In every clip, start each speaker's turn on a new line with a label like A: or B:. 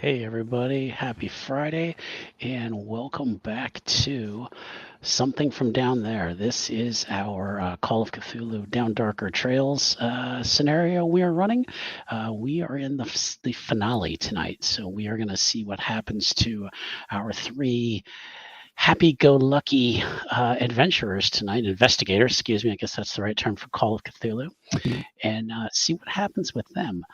A: Hey everybody, happy Friday, and welcome back to Something from Down There. This is our Call of Cthulhu Down Darker Trails scenario we are running. We are in the finale tonight, so we are going to see what happens to our three happy-go-lucky adventurers tonight, investigators, excuse me, I guess that's the right term for Call of Cthulhu, and see what happens with them.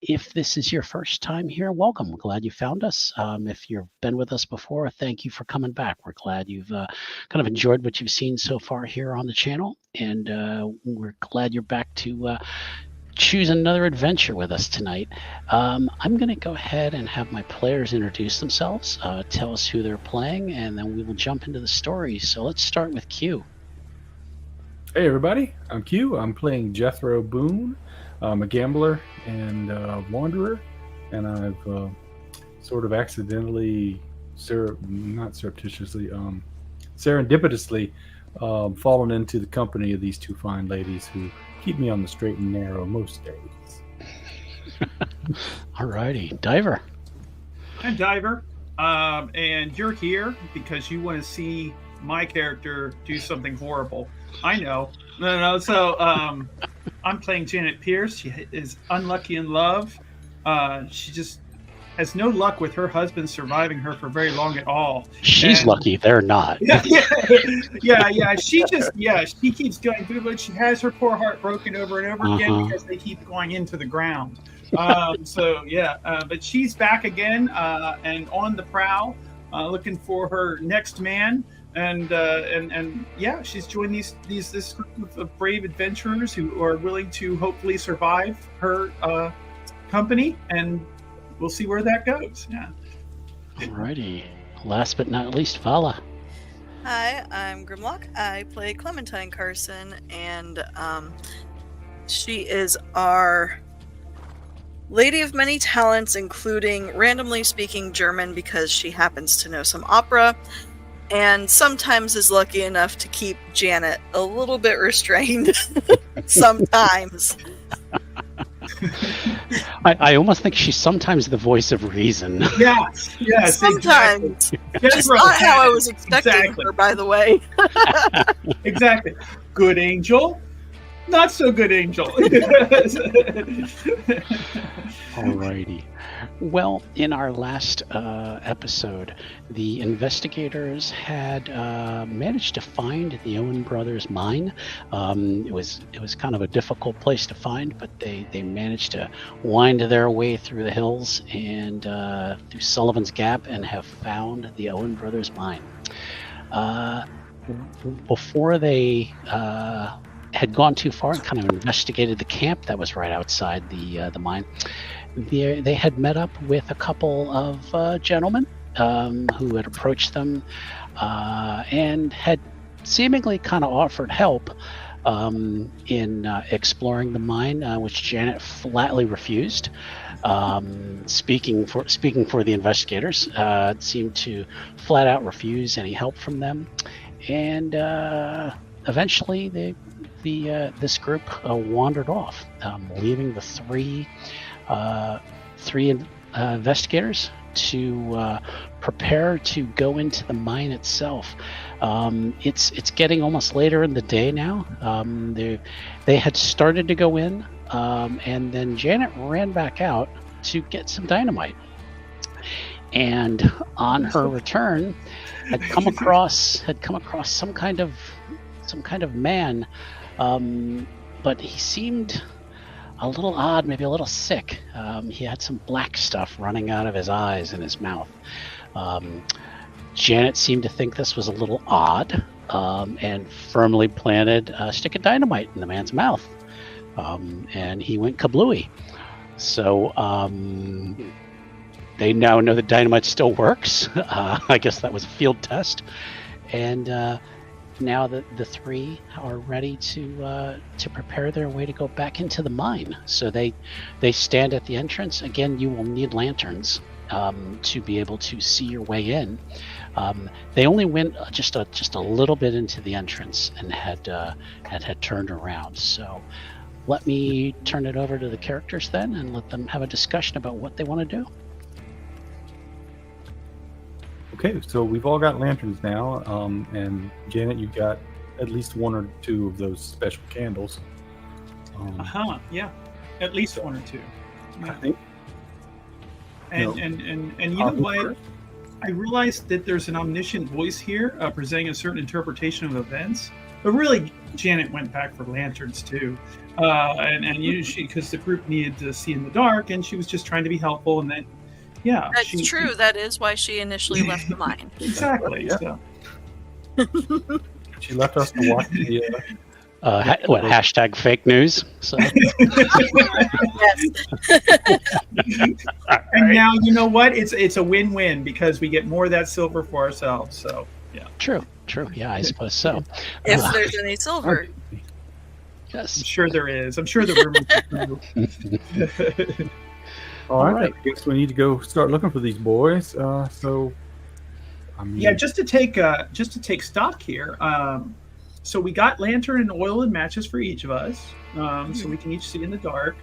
A: If this is your first time here, welcome. We're glad you found us. If you've been with us before, thank you for coming back. We're glad you've kind of enjoyed what you've seen so far here on the channel, and we're glad you're back to choose another adventure with us tonight. I'm going to go ahead and have my players introduce themselves, tell us who they're playing, and then we will jump into the story. So let's start with Q.
B: Hey everybody, I'm Q. I'm playing Jethro Boone. I'm a gambler and wanderer, and I've sort of accidentally, not surreptitiously, serendipitously fallen into the company of these two fine ladies who keep me on the straight and narrow most days.
A: Alrighty, Diver.
C: I'm Diver, and you're here because you want to see my character do something horrible. I know. No. So I'm playing Janet Pierce. She is unlucky in love. She just has no luck with her husband surviving her for very long at all.
A: She's lucky, they're not.
C: Yeah. She keeps going through, but she has her poor heart broken over and over again because they keep going into the ground. But she's back again and on the prowl, looking for her next man. And she's joined this group of brave adventurers who are willing to hopefully survive her company, and we'll see where that goes. Yeah.
A: Alrighty. Last but not least, Vala.
D: Hi, I'm Grimlock. I play Clementine Carson, and she is our lady of many talents, including randomly speaking German because she happens to know some opera, and sometimes is lucky enough to keep Janet a little bit restrained. Sometimes.
A: I almost think she's sometimes the voice of reason.
C: Yes.
D: Sometimes.
C: Exactly.
D: That's not how I was expecting her, by the way.
C: Exactly. Good angel, not so good angel.
A: Alrighty. Well, in our last episode, the investigators had managed to find the Owens Brothers mine. It was kind of a difficult place to find, but they managed to wind their way through the hills and through Sullivan's Gap and have found the Owens Brothers mine. Before they had gone too far and kind of investigated the camp that was right outside the mine, they had met up with a couple of gentlemen who had approached them and had seemingly kind of offered help in exploring the mine, which Janet flatly refused. Speaking for the investigators, seemed to flat out refuse any help from them, and eventually this group wandered off, leaving the three investigators to prepare to go into the mine itself. It's getting almost later in the day now. They had started to go in, and then Janet ran back out to get some dynamite. And on her return, had come across some kind of man, but he seemed a little odd, maybe a little sick. He had some black stuff running out of his eyes and his mouth. Janet seemed to think this was a little odd, and firmly planted a stick of dynamite in the man's mouth. And he went kablooey. So they now know that dynamite still works. I guess that was a field test. And now the three are ready to prepare their way to go back into the mine. So they stand at the entrance. Again, you will need lanterns to be able to see your way in. They only went just a little bit into the entrance and had turned around. So let me turn it over to the characters then and let them have a discussion about what they want to do.
B: Okay, so we've all got lanterns now, and Janet, you've got at least one or two of those special candles.
C: Yeah, at least one or two.
B: I
C: Yeah.
B: think.
C: And you know what? I realized that there's an omniscient voice here presenting a certain interpretation of events. But really, Janet went back for lanterns too, because the group needed to see in the dark, and she was just trying to be helpful. And then, yeah,
D: That's true. That is why she initially left the mine.
C: Exactly.
B: Yeah.
C: So.
B: She left us to watch the.
A: Hashtag fake news. So.
D: Yes.
C: And now you know what? It's a win-win because we get more of that silver for ourselves. So yeah.
A: True. Yeah, I suppose so.
D: If there's any silver.
A: Yes.
C: I'm sure there is. I'm sure the rumors are true.
B: All right. I guess we need to go start looking for these boys. So, I mean,
C: Yeah, just to take stock here. So we got lantern and oil and matches for each of us, so we can each see in the dark.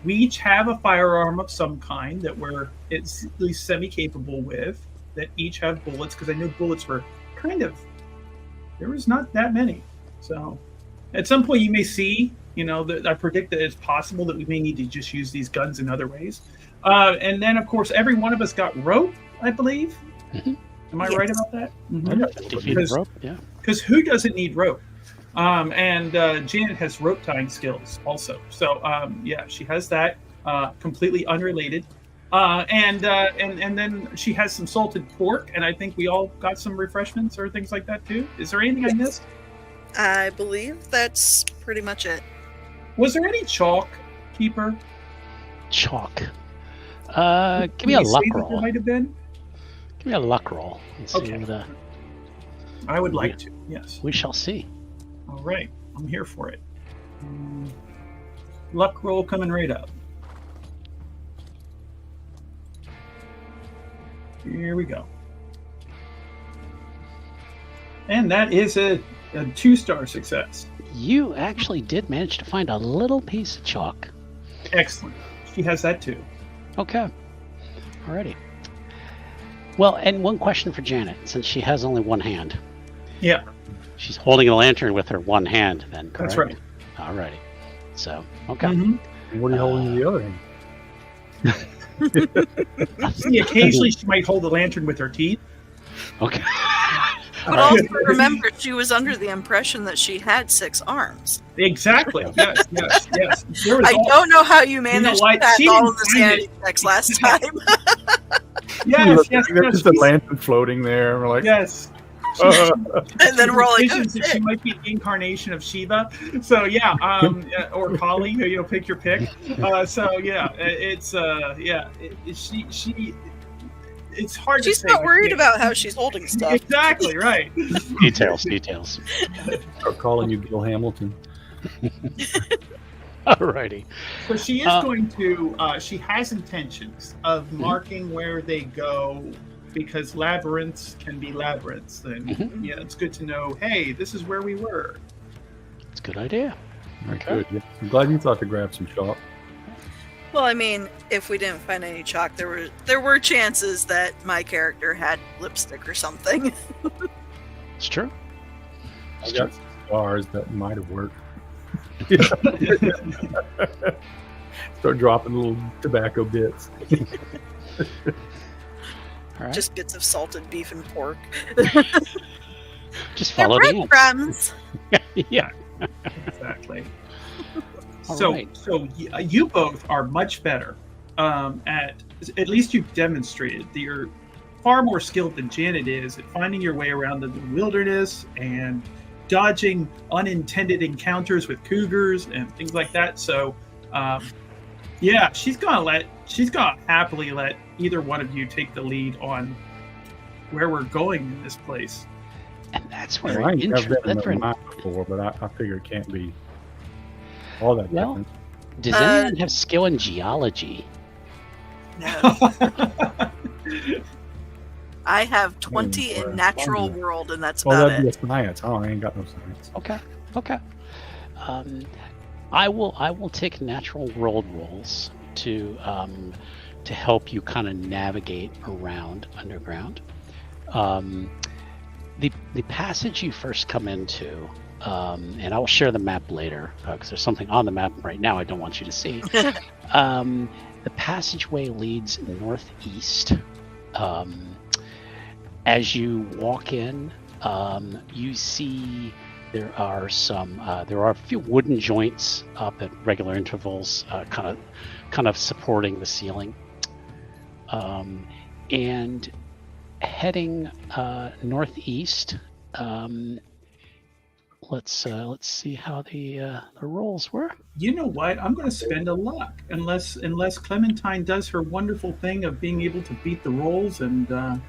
C: We each have a firearm of some kind that we're at least semi-capable with. That each have bullets, because I know bullets were there was not that many. So at some point you may see, that I predict that it's possible that we may need to just use these guns in other ways. And then of course every one of us got rope, I believe.
A: Mm-hmm.
C: Am I right about that?
A: Defeated rope, yeah.
C: Because who doesn't need rope? And Janet has rope tying skills also. So she has that, completely unrelated. And then she has some salted pork, and I think we all got some refreshments or things like that too. Is there anything I missed?
D: I believe that's pretty much it.
C: Was there any chalk, Keeper?
A: Chalk. Give me a luck roll.
C: There might have been.
A: Give me a luck roll. And see
C: Okay.
A: what,
C: I would like to. Yes.
A: we shall see.
C: All right. I'm here for it. Luck roll coming right up. Here we go. And that is a 2-star success.
A: You actually did manage to find a little piece of chalk.
C: Excellent. She has that too.
A: Okay. Alrighty. Well, and one question for Janet, since she has only one hand.
C: Yeah.
A: She's holding a lantern with her one hand, then, correct?
C: That's right.
A: Alrighty. So, okay.
C: Mhm.
B: And what are you holding in the other hand?
C: See, occasionally she might hold the lantern with her teeth.
A: Okay.
D: But also remember, she was under the impression that she had 6 arms.
C: Exactly. Yes. There was
D: I don't know how you managed
C: what?
D: to pass
C: She
D: all of the
C: didn't find
D: sanity checks last time.
C: Yes.
B: There's just a lantern floating there. We're like,
C: Yes.
D: And then we're all like, oh,
C: Visions that she
D: shit.
C: might be the incarnation of Shiva. So or Kali, pick your pick. It's hard
D: She's
C: to say.
D: not worried about how she's holding stuff.
C: Exactly right.
A: Details.
B: start calling you Gil Hamilton.
A: Alrighty.
C: So she is going to. She has intentions of marking where they go, because labyrinths can be labyrinths. And it's good to know. Hey, this is where we were.
A: It's a good idea. Okay.
B: Good. Yeah. I'm glad you thought to grab some chalk.
D: Well, I mean, if we didn't find any chalk, there were chances that my character had lipstick or something.
A: It's true.
B: I got some stars that might have worked. Start dropping little tobacco bits.
A: All right.
D: Just bits of salted beef and pork.
A: Just
D: They're
A: follow the ants.
D: breadcrumbs.
A: Yeah.
C: Exactly.
A: All
C: So
A: right.
C: you both are much better at least you've demonstrated that you're far more skilled than Janet is at finding your way around the wilderness and dodging unintended encounters with cougars and things like that. So she's gonna happily let either one of you take the lead on where we're going in this place.
A: And that's where
B: Well, I ain't never been in a mine before, but I figure it can't be all that
A: Well,
B: different.
A: does anyone have skill in geology?
D: No. I have 20
B: Oh,
D: in natural
B: wonder.
D: world, and that's
B: Well,
D: about
B: that'd be
D: it.
B: a science. Oh, I ain't got no science.
A: Okay. I will take natural world rolls to help you kind of navigate around underground. The passage you first come into, and I will share the map later because there's something on the map right now I don't want you to see. The passageway leads northeast. As you walk in, you see there are a few wooden joints up at regular intervals, kind of supporting the ceiling. And heading northeast, let's see how the rolls were.
C: You know what? I'm going to spend a luck unless Clementine does her wonderful thing of being able to beat the rolls, and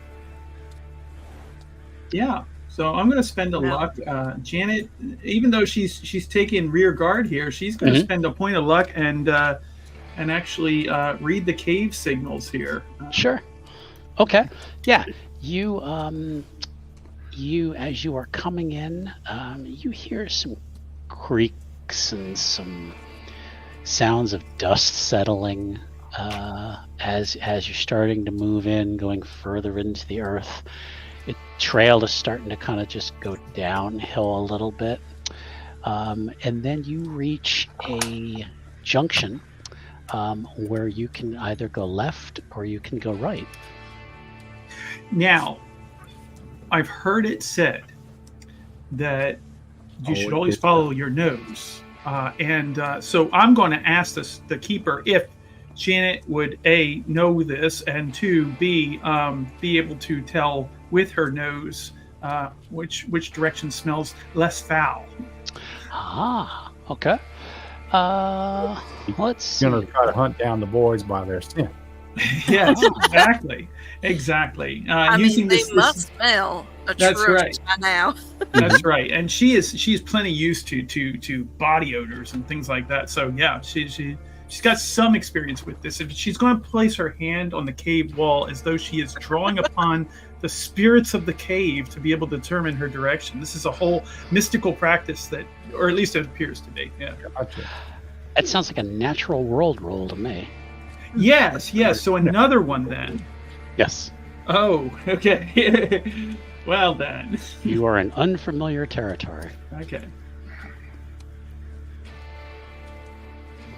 C: yeah. So I'm going to spend a luck. Janet, even though she's taking rear guard here, she's going to spend a point of luck and actually read the cave signals here.
A: Sure. Okay. Yeah. You as you are coming in, you hear some creaks and some sounds of dust settling as you're starting to move in, going further into the earth. The trail is starting to kind of just go downhill a little bit, and then you reach a junction where you can either go left or you can go right.
C: Now, I've heard it said that you should always follow your nose. So I'm going to ask the keeper if Janet would A, know this, and 2, B, be able to tell with her nose which direction smells less foul.
A: Ah, okay. Let's see.
B: You're going to try to hunt down the boys by their scent.
C: Yes, exactly.
D: I mean, they must smell atrocious by now.
C: That's right, and she's plenty used to body odors and things like that. So yeah, she's got some experience with this. If she's going to place her hand on the cave wall as though she is drawing upon the spirits of the cave to be able to determine her direction. This is a whole mystical practice that, or at least it appears to be. Yeah.
B: Gotcha.
A: It sounds like a natural world roll to me.
C: Yes. So another one then.
A: Yes.
C: Oh, okay. Well then.
A: You are in unfamiliar territory.
C: Okay.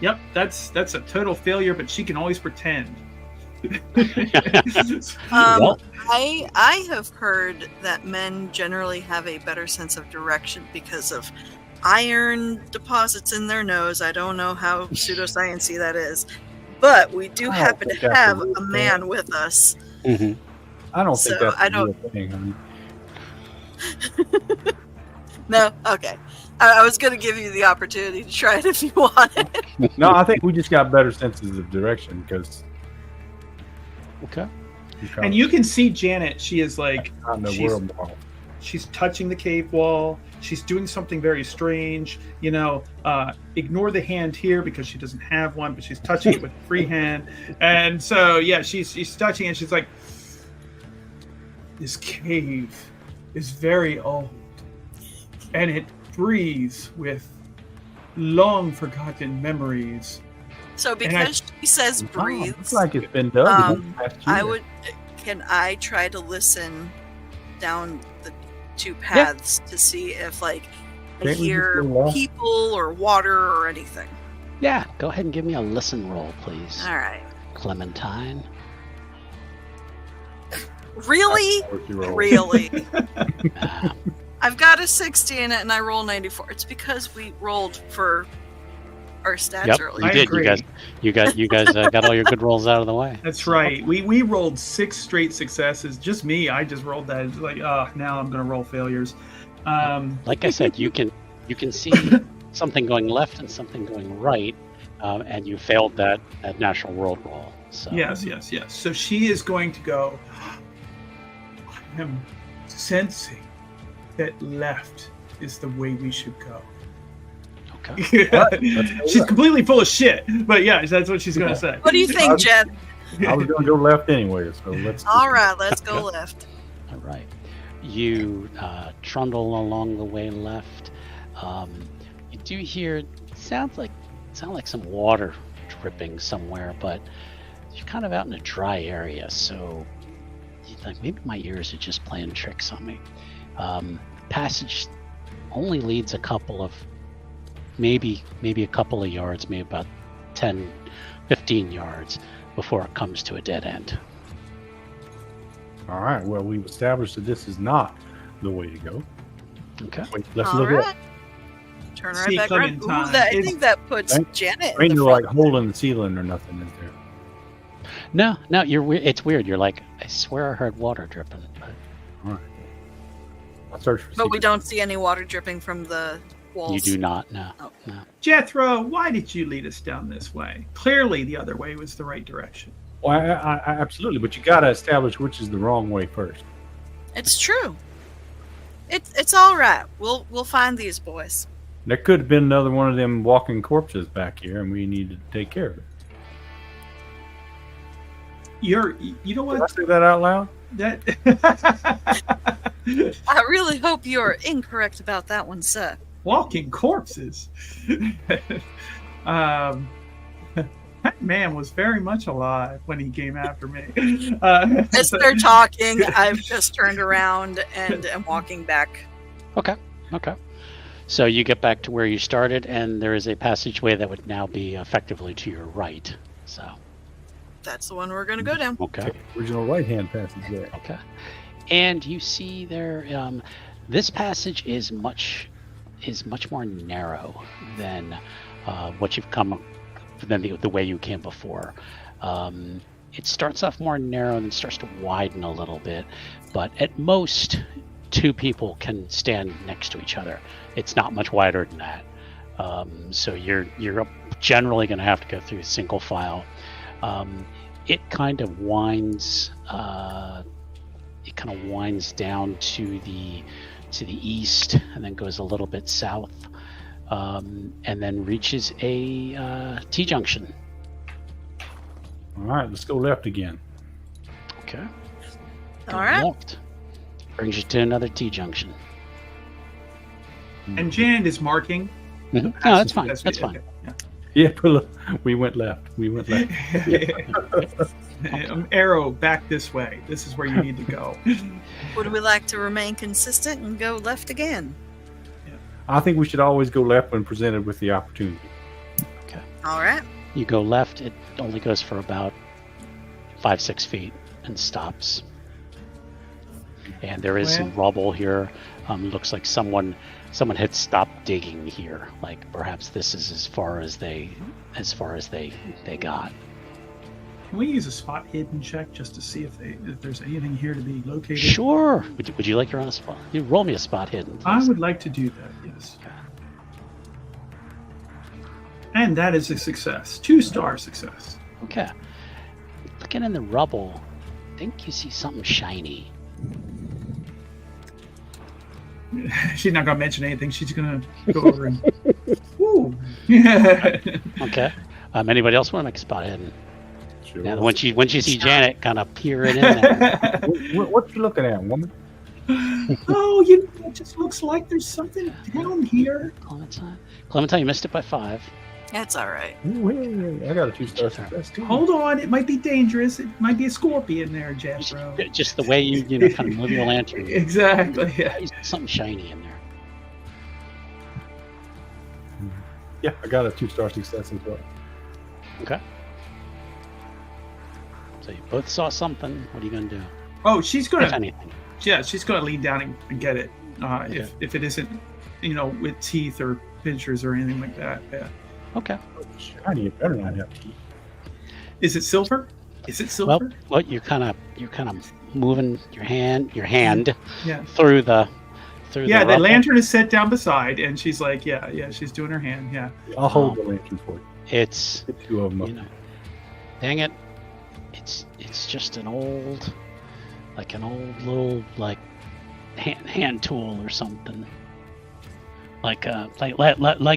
C: Yep, that's a total failure, but she can always pretend.
D: I have heard that men generally have a better sense of direction because of iron deposits in their nose. I don't know how pseudoscience-y that is, but we do happen to have a man with us.
A: Mm-hmm.
B: I don't think that's
D: a
B: real thing. I mean,
D: No? Okay. I was going to give you the opportunity to try it if you wanted.
B: no, I think we just got better senses of direction because.
A: Okay.
C: And you can see Janet. She is like she's touching the cave wall. She's doing something very strange. Ignore the hand here because she doesn't have one, but she's touching it with a free hand. And so yeah, she's touching it. She's like, this cave is very old, and it breathes with long forgotten memories.
D: So because she says breathes,
B: it's like it's been done.
D: Can I try to listen down the two paths to see if I hear people or water or anything?
A: Yeah, go ahead and give me a listen roll, please.
D: All right.
A: Clementine.
D: Really? Really? I've got a 60 in it and I roll 94. It's because we rolled for our stats earlier.
A: You did. You guys got all your good rolls out of the way.
C: That's right. We rolled 6 straight successes. Just me. I just rolled that. It's like, now I'm going to roll failures.
A: Like I said, you can see something going left and something going right, and you failed that natural world roll. So.
C: Yes. So she is going to go. I am sensing that left is the way we should go.
A: Okay.
C: She's completely full of shit, but yeah, that's what she's going to say.
D: What do you think, Jed?
B: I was going to go left anyway, so let's.
D: All right, let's go left.
A: All right. You trundle along the way left. You do hear sound like some water dripping somewhere, but you're kind of out in a dry area, so you think maybe my ears are just playing tricks on me. Passage only leads a couple of, maybe a couple of yards, maybe about 10, 15 yards before it comes to a dead end.
B: All right. Well, we've established that this is not the way to go.
A: Okay.
B: Wait, let's
D: All
B: look
D: right.
B: at
D: Turn
C: See
D: right back around. Ooh,
C: Clementine.
D: I think that puts
B: Ain't-
D: Janet in
B: ain't
D: the
B: no
D: front.
B: like hole in the ceiling or nothing, is there?
A: No, it's weird. You're like, I swear I heard water dripping. But
B: All right. I'll search for.
D: But we
B: secret-
D: don't see any water dripping from the walls.
A: you do not. No.
D: Oh.
A: No.
C: Jethro, why did you lead us down this way? Clearly, the other way was the right direction.
B: Well, I absolutely, but you got to establish which is the wrong way first.
D: It's true. It's all right. We'll find these boys.
B: There could have been another one of them walking corpses back here, and we needed to take care of it.
C: You know
B: Did I
C: what?
B: say that out loud?
C: That
D: I really hope you're incorrect about that one, sir.
C: walking corpses. That man was very much alive when he came after me.
D: As they're talking, I've just turned around and am walking back.
A: Okay. So you get back to where you started, and there is a passageway that would now be effectively to your right. So,
D: That's the one we're going to go down.
A: okay.
B: Original right-hand passage there.
A: Okay. And you see there, this passage is much more narrow than what you've come, than the way you came before. It starts off more narrow and then starts to widen a little bit, but at most, two people can stand next to each other. It's not much wider than that. So you're generally going to have to go through single file. It kind of winds. It kind of winds down to the east and then goes a little bit south, and then reaches a T-junction.
B: All right, let's go left again.
A: Okay.
D: All right.
A: Left. Brings you to another T-junction.
C: and Jan is marking.
A: No, that's fine. That's
C: okay,
A: fine.
B: Yeah, but look, we went left.
C: yeah. Arrow back this way. This is where you need to go.
D: Would we like to remain consistent and go left again?
B: I think we should always go left when presented with the opportunity.
D: All right.
A: You go left. It only goes for about 5-6 feet and stops. And there is some rubble here. Looks like someone had stopped digging here. Like perhaps this is as far as they got.
C: Can we use a spot hidden check just to see if there's anything here to be located?
A: Sure. Would you like your own spot? You roll me a spot hidden, please.
C: I would like to do that. Yes. And that is a success. 2-star success.
A: Okay. Looking in the rubble, I think you see something shiny.
C: She's not going to mention anything. She's going to go over and. Ooh. Yeah.
A: Okay. Anybody else want to make a spot hidden?
B: Sure.
A: Now, once you see Janet kind of peering in there.
B: What you looking at, woman?
C: Oh, it just looks like there's something down here.
A: Clementine, you missed it by 5.
D: That's all right.
B: Ooh, hey, I got a 2-star success too.
C: Hold on, it might be dangerous. It might be a scorpion there, Jethro.
A: Just the way you kind of move your lantern.
C: Exactly. Yeah.
A: There's something shiny in there.
B: Yeah, I got a 2-star success as well.
A: Okay. So you both saw something. What are you going to do?
C: Oh, she's
A: If
C: gonna.
A: anything.
C: Yeah, she's gonna lean down and get it.
A: Okay.
C: If it isn't, with teeth or pincers or anything like that. Yeah.
A: Okay.
B: Shiny, it better not have teeth.
C: Is it silver? Is it silver?
A: Well, you're kind of moving your hand
C: Yeah.
A: through the
C: Yeah, the
A: rubble.
C: lantern is set down beside, and she's like, yeah, she's doing her hand. Yeah.
B: I'll hold the lantern for you.
A: It's
B: Get 2 of them up.
A: dang it. It's just an old little hand tool or something. Like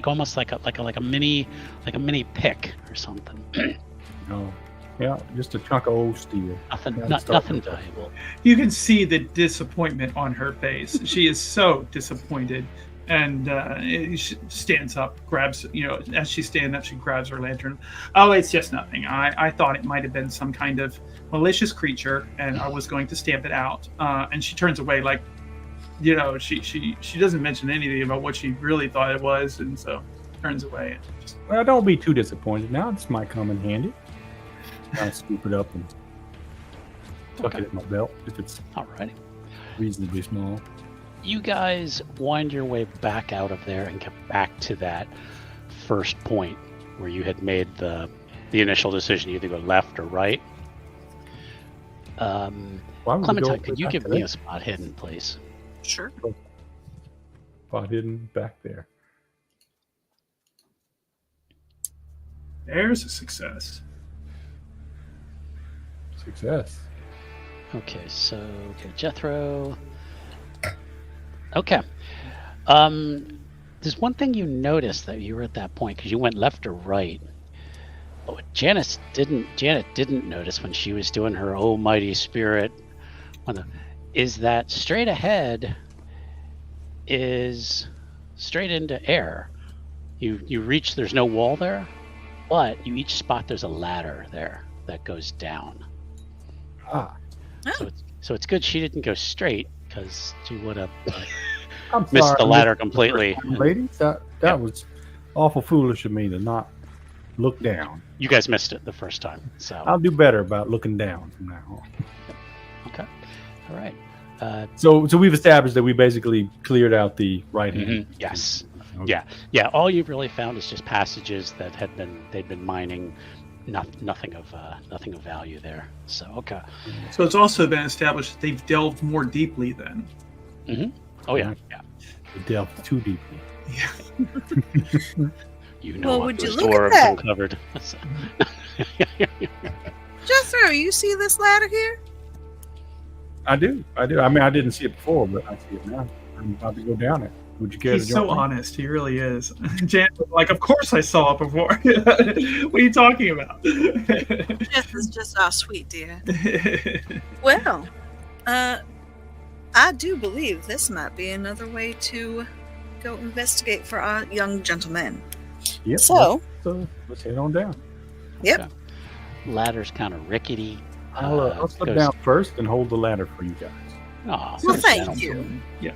A: almost like a mini pick or something.
B: Oh, yeah, just a chunk of old steel.
A: Nothing valuable.
C: You can see the disappointment on her face. She is so disappointed And she stands up, grabs, as she's standing up, she grabs her lantern. Oh, it's just nothing. I thought it might have been some kind of malicious creature, and I was going to stamp it out. And she turns away, like, she doesn't mention anything about what she really thought it was, and so turns away. And just,
B: Well, don't be too disappointed now. This might come in handy. I'll scoop it up and tuck it in my belt if it's
A: Alrighty.
B: reasonably small.
A: You guys wind your way back out of there and get back to that first point where you had made the initial decision to either go left or right.
B: Why would we
A: Clementine,
B: go
A: could you
B: back
A: give
B: to
A: me
B: that
A: a spot hidden, please?
D: Sure.
B: spot hidden back there?
C: there's a success.
B: Success.
A: Okay, so Jethro. Okay. There's one thing you noticed that you were at that point because you went left or right. But what Janet didn't notice when she was doing her "Oh Mighty Spirit," is that straight ahead is straight into air. You reach. There's no wall there, but you each spot there's a ladder there that goes down.
B: Ah,
A: So it's good she didn't go straight because she would have
B: I'm
A: missed
B: sorry,
A: the
B: I
A: ladder
B: missed
A: completely.
B: ladies. That was awful foolish of me to not look down.
A: You guys missed it the first time, so
B: I'll do better about looking down from now on.
A: okay, all right.
B: So we've established that we basically cleared out the right hand.
A: Yes,
B: Okay.
A: yeah. All you've really found is just passages that they'd been mining. Nothing of value there. So okay.
C: So it's also been established that they've delved more deeply then.
A: Oh yeah.
B: We delved too deeply.
C: Yeah.
A: You know
D: Well,
A: what
D: would you
A: those
D: look at
A: dwarves
D: that?
A: uncovered.
D: Jethro, you see this ladder here?
B: I do. I mean, I didn't see it before, but I see it now. I'm about to go down it. Would you care
C: He's
B: to
C: so
B: join me?
C: honest. He really is. Janet was like, of course I saw it before. What are you talking about?
D: Jeff is just our sweet dear. Well, I do believe this might be another way to go investigate for our young gentlemen.
B: Yep.
D: So,
B: Let's head on down.
D: yep.
A: Ladder's kind of rickety.
B: I'll slip
A: goes-
B: down first and hold the ladder for you guys.
A: Aw,
D: Well,
A: goes
D: thank
A: down-
D: you.
C: Yes.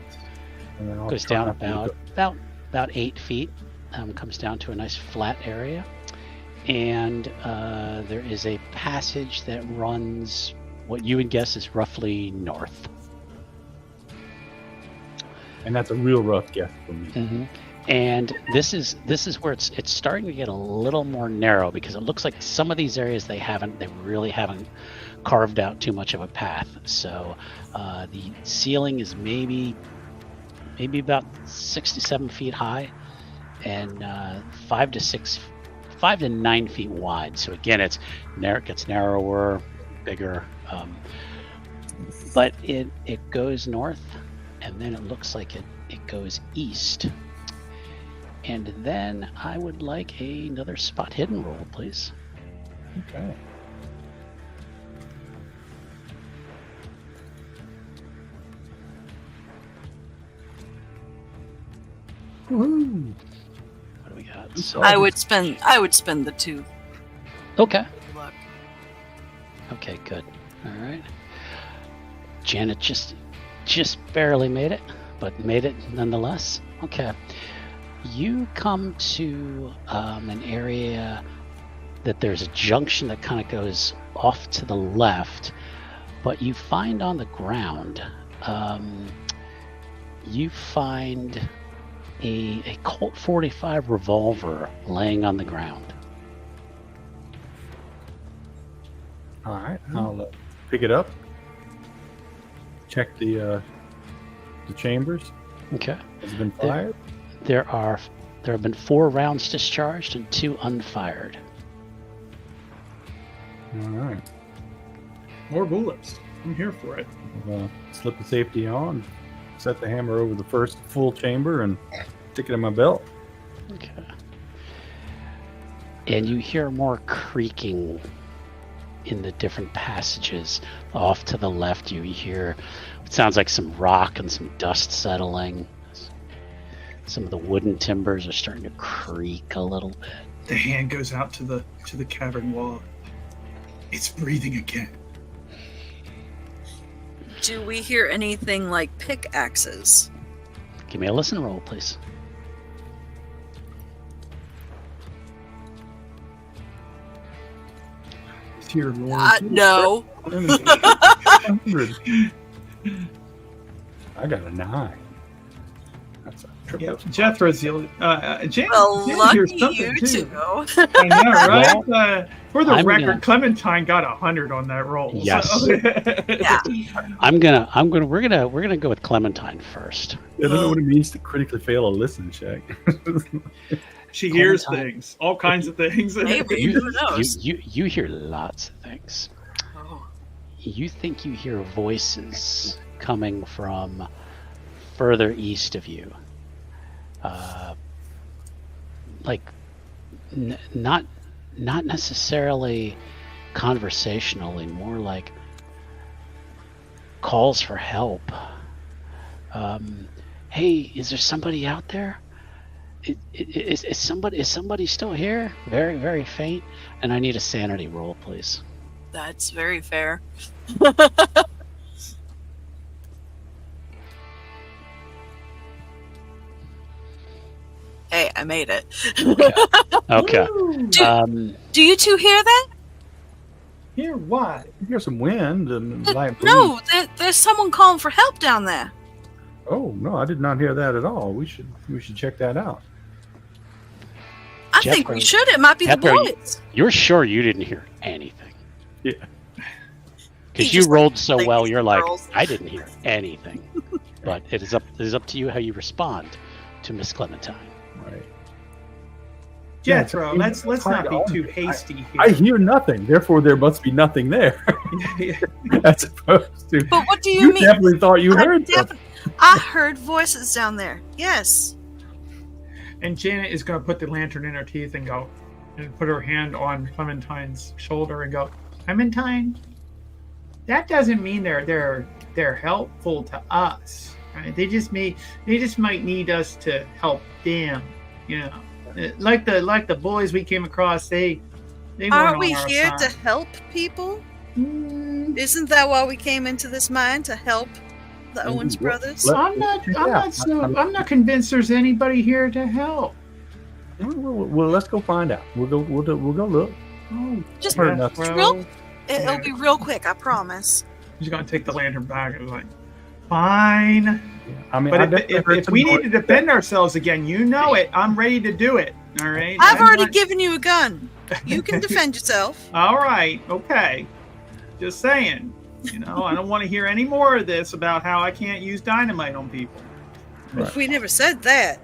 B: And then I'll
A: Goes
B: try
A: down
B: not to look
A: about 8 feet. Comes down to a nice flat area, and there is a passage that runs what you would guess is roughly north.
B: up. And that's a real rough guess for me.
A: And this is where it's starting to get a little more narrow because it looks like some of these areas they really haven't carved out too much of a path. So the ceiling is maybe about 6 to 7 feet high and 5 to 9 feet wide. So again, it gets narrower, bigger, but it goes north, and then it looks like it goes east. And then I would like another spot hidden roll, please.
B: Okay. Woohoo!
A: What do we got?
B: Oops.
A: So,
D: I would spend the 2.
A: okay.
D: Luck.
A: Okay, good. All right. Janet just barely made it, but made it nonetheless. Okay. You come to an area that there's a junction that kind of goes off to the left, but you find on the ground, you find a Colt 45 revolver laying on the ground.
B: All right, I'll pick it up. Check the chambers.
A: Okay.
B: Has it been fired?
A: There have been 4 rounds discharged and 2 unfired.
B: All right.
C: More bullets. I'm here for it.
B: Slip the safety on, set the hammer over the first full chamber, and stick it in my belt.
A: Okay. And you hear more creaking in the different passages. Off to the left, you hear it sounds like some rock and some dust settling. Some of the wooden timbers are starting to creak a little bit.
C: The hand goes out to the cavern wall. It's breathing again.
D: Do we hear anything like pickaxes?
A: Give me a listen roll, please.
C: It's here, Lord.
D: No.
B: 100. I got a 9. That's a triple.
C: Yep, Jethro's the Jan,
D: Well,
C: Jan
D: lucky
C: hears something
D: you
C: too.
D: two.
C: I know, right? For the
A: I'm
C: record,
A: gonna-
C: Clementine got 100 on that roll.
A: Yes.
C: So.
D: Yeah.
A: We're gonna go with Clementine first.
B: I don't know what it means to critically fail a listen check.
C: She hears
A: Clementine.
C: things, all kinds of things.
D: Maybe. Who knows?
A: You hear lots of things.
D: Oh.
A: You think you hear voices coming from further east of you, like not necessarily conversationally, more like calls for help. Hey, is there somebody out there? Is somebody still here? Very, very faint. And I need a sanity roll, please.
D: That's very fair. Hey, I made it.
A: Okay.
D: Do you two hear that?
C: Here, why?
B: You hear some wind and light breeze.
D: No, there's someone calling for help down there.
B: Oh no, I did not hear that at all. We should check that out.
D: I think we
A: Jethro-
D: should. It might be the
A: Jethro,
D: boys.
A: You're sure you didn't hear anything?
B: Yeah.
A: Because
D: He
A: you
D: just
A: rolled so
D: like
A: well,
D: these
A: you're like,
D: girls.
A: I didn't hear anything. But it is up to you how you respond to Miss Clementine.
B: Right.
C: Jethro,
B: Yeah,
C: let's not be too hasty here.
B: I hear nothing. Therefore, there must be nothing there. As opposed to.
D: But what do you
B: You
D: mean?
B: definitely thought you heard something.
D: I heard voices down there. Yes.
C: And Janet is going to put the lantern in her teeth and go, and put her hand on Clementine's shoulder and go, Clementine, that doesn't mean they're helpful to us. Right? They just might need us to help them. You know, like the boys we came across. They weren't
D: Aren't we
C: on our
D: here
C: side.
D: to help people?
C: Mm,
D: Isn't that why we came into this mine, to help the Owens Brothers?
C: I'm not convinced there's anybody here to help.
B: Well, let's go find out. We'll go look.
C: Oh,
D: Just
B: heard nothing.
C: Jethro.
D: It'll be real quick, I promise.
C: He's going to take the lantern back and be like, fine.
B: I mean,
C: But
B: definitely heard
C: if
B: some
C: we
B: noise.
C: need to defend ourselves again, you know it. I'm ready to do it. All right.
D: I've
C: I'm
D: already
C: not-
D: given you a gun. You can defend yourself.
C: All right. Okay. Just saying. You know, I don't want to hear any more of this about how I can't use dynamite on people.
B: Right.
D: We never said that.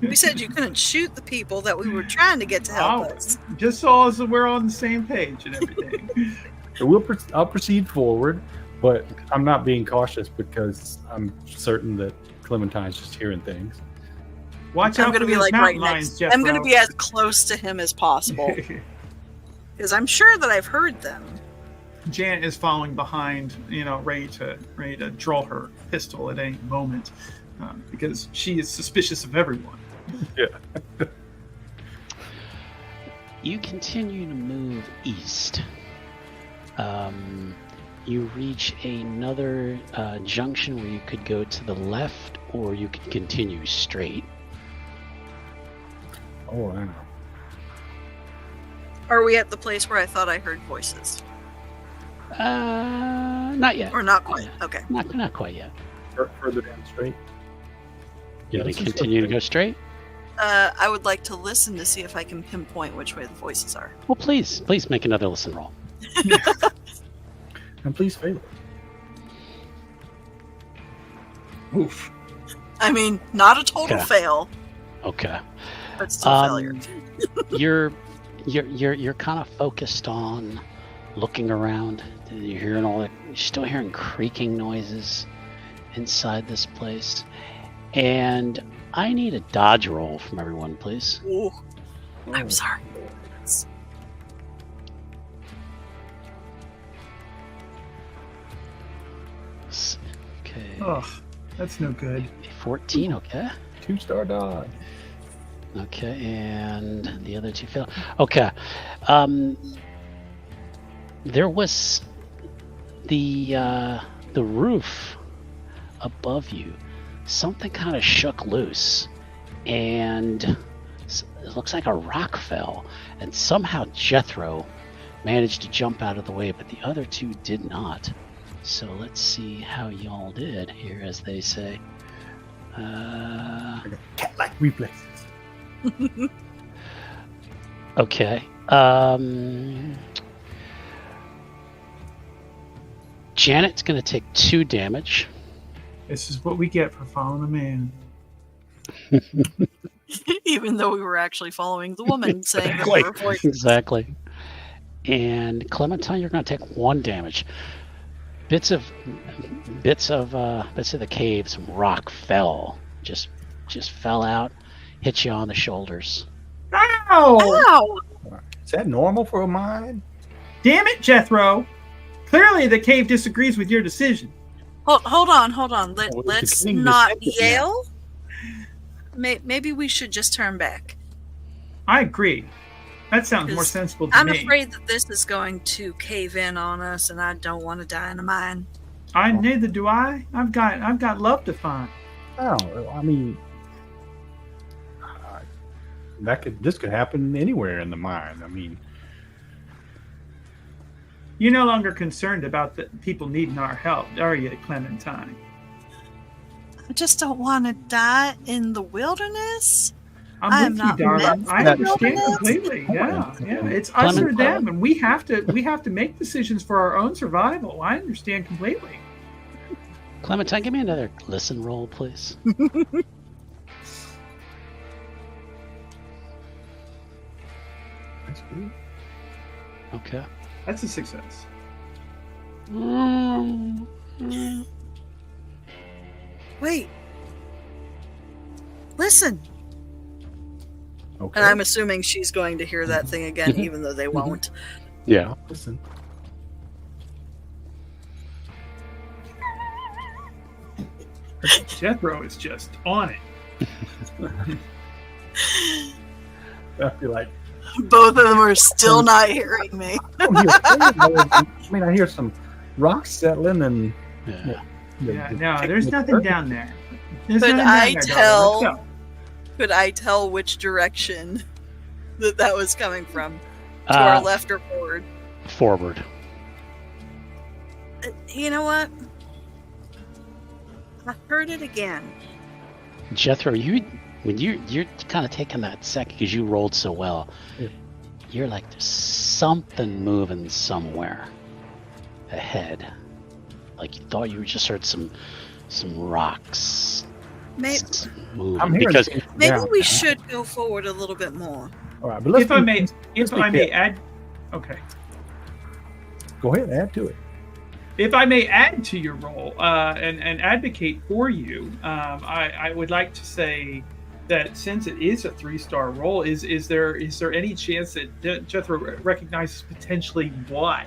D: We said you couldn't shoot the people that we were trying to get to help
C: Oh.
D: us.
C: Just so as we're on the same page and everything.
B: So I'll proceed forward, but I'm not being cautious because I'm certain that Clementine's just hearing things.
C: Watch
D: I'm
C: out
D: going to
C: for
D: be
C: those
D: like
C: mountain
D: right
C: lions,
D: next. I'm going to
C: Jethro.
D: be as close to him as possible because I'm sure that I've heard them.
C: Janet is following behind, you know, ready to draw her pistol at any moment, because she is suspicious of everyone.
B: Yeah.
A: You continue to move east. You reach another junction where you could go to the left or you could continue straight.
B: Oh, I know.
D: Are we at the place where I thought I heard voices?
A: Not yet.
D: Or not quite? Okay.
A: Not quite yet.
B: Further down the street.
A: You
B: let's
A: gonna
B: just
A: continue
B: go
A: to go straight?
D: I would like to listen to see if I can pinpoint which way the voices are.
A: Well, please make another listen roll.
B: And please fail it.
C: Oof.
D: I mean, not a total
A: Okay.
D: fail,
A: Okay.
D: but still failure.
A: You're kind of focused on looking around. You're hearing all that. You're still hearing creaking noises inside this place, and I need a dodge roll from everyone, please.
D: Ooh, I'm sorry.
A: Okay.
C: Ugh, that's no good.
A: 14. Okay.
B: 2-star dodge.
A: Okay, and the other 2 fail. Okay. There was the roof above you. Something kind of shook loose, and it looks like a rock fell, and somehow Jethro managed to jump out of the way, but the other 2 did not. So let's see how y'all did here, as they say.
B: Cat-like reflexes.
A: Okay. Janet's going to take 2 damage.
C: This is what we get for following a man.
D: Even though we were actually following the woman saying that
B: Exactly.
D: we were avoiding.
A: Exactly. And Clementine, you're going to take 1 damage. Bits of the cave, some rock fell, just fell out, hit you on the shoulders.
C: Ow!
D: Ow!
B: Is that normal for a mine?
C: Damn it, Jethro! Clearly, the cave disagrees with your decision.
D: Hold on.
B: the
D: Let's
B: king
D: not
B: decided now.
D: yell. Maybe we should just turn back.
C: I agree. That sounds more
D: 'Cause
C: sensible to
D: I'm
C: me.
D: afraid that this is going to cave in on us, and I don't want to die in a mine.
C: Neither do I. I've got love to find.
B: Oh, I mean, this could happen anywhere in the mine. I mean,
C: You're no longer concerned about the people needing our help, are you, Clementine?
D: I just don't want to die in the wilderness.
C: I'm
D: I'm
C: with you,
D: not
C: darling.
D: meant
C: I
B: for
C: understand
D: that.
C: completely. Yeah. It's us or
A: Clementine.
C: them, and we have to make decisions for our own survival. I understand completely.
A: Clementine, give me another listen roll, please.
B: that's good.
A: Okay.
C: That's a success.
D: Wait. Listen.
B: Okay.
D: And I'm assuming she's going to hear that thing again, even though they won't.
A: Yeah.
B: Listen.
C: Jethro is just on it.
B: I feel like
D: Both of them are still not hearing me.
B: I hear some rocks settling and
A: Yeah.
C: Yeah, no, there's nothing down there. There's
D: Could
C: nothing down
D: I
C: there, darling.
D: tell-
C: Let's go.
D: Could I tell which direction that was coming from? To our left or forward?
A: Forward.
D: You know what? I heard it again.
A: Jethro, when you're kind of taking that second because you rolled so well,
B: Yeah.
A: you're like, there's something moving somewhere ahead. Like you thought you just heard some rocks
D: Maybe,
A: moving.
B: I'm hearing
A: because
B: things
D: maybe
B: now.
D: we should go forward a little bit more.
B: All right, but let's
C: If I
B: be-
C: may,
B: let's be
C: add, okay.
B: go ahead, add to it.
C: If I may add to your role and advocate for you, I would like to say that since it is a 3-star role, is there any chance that Jethro recognizes potentially what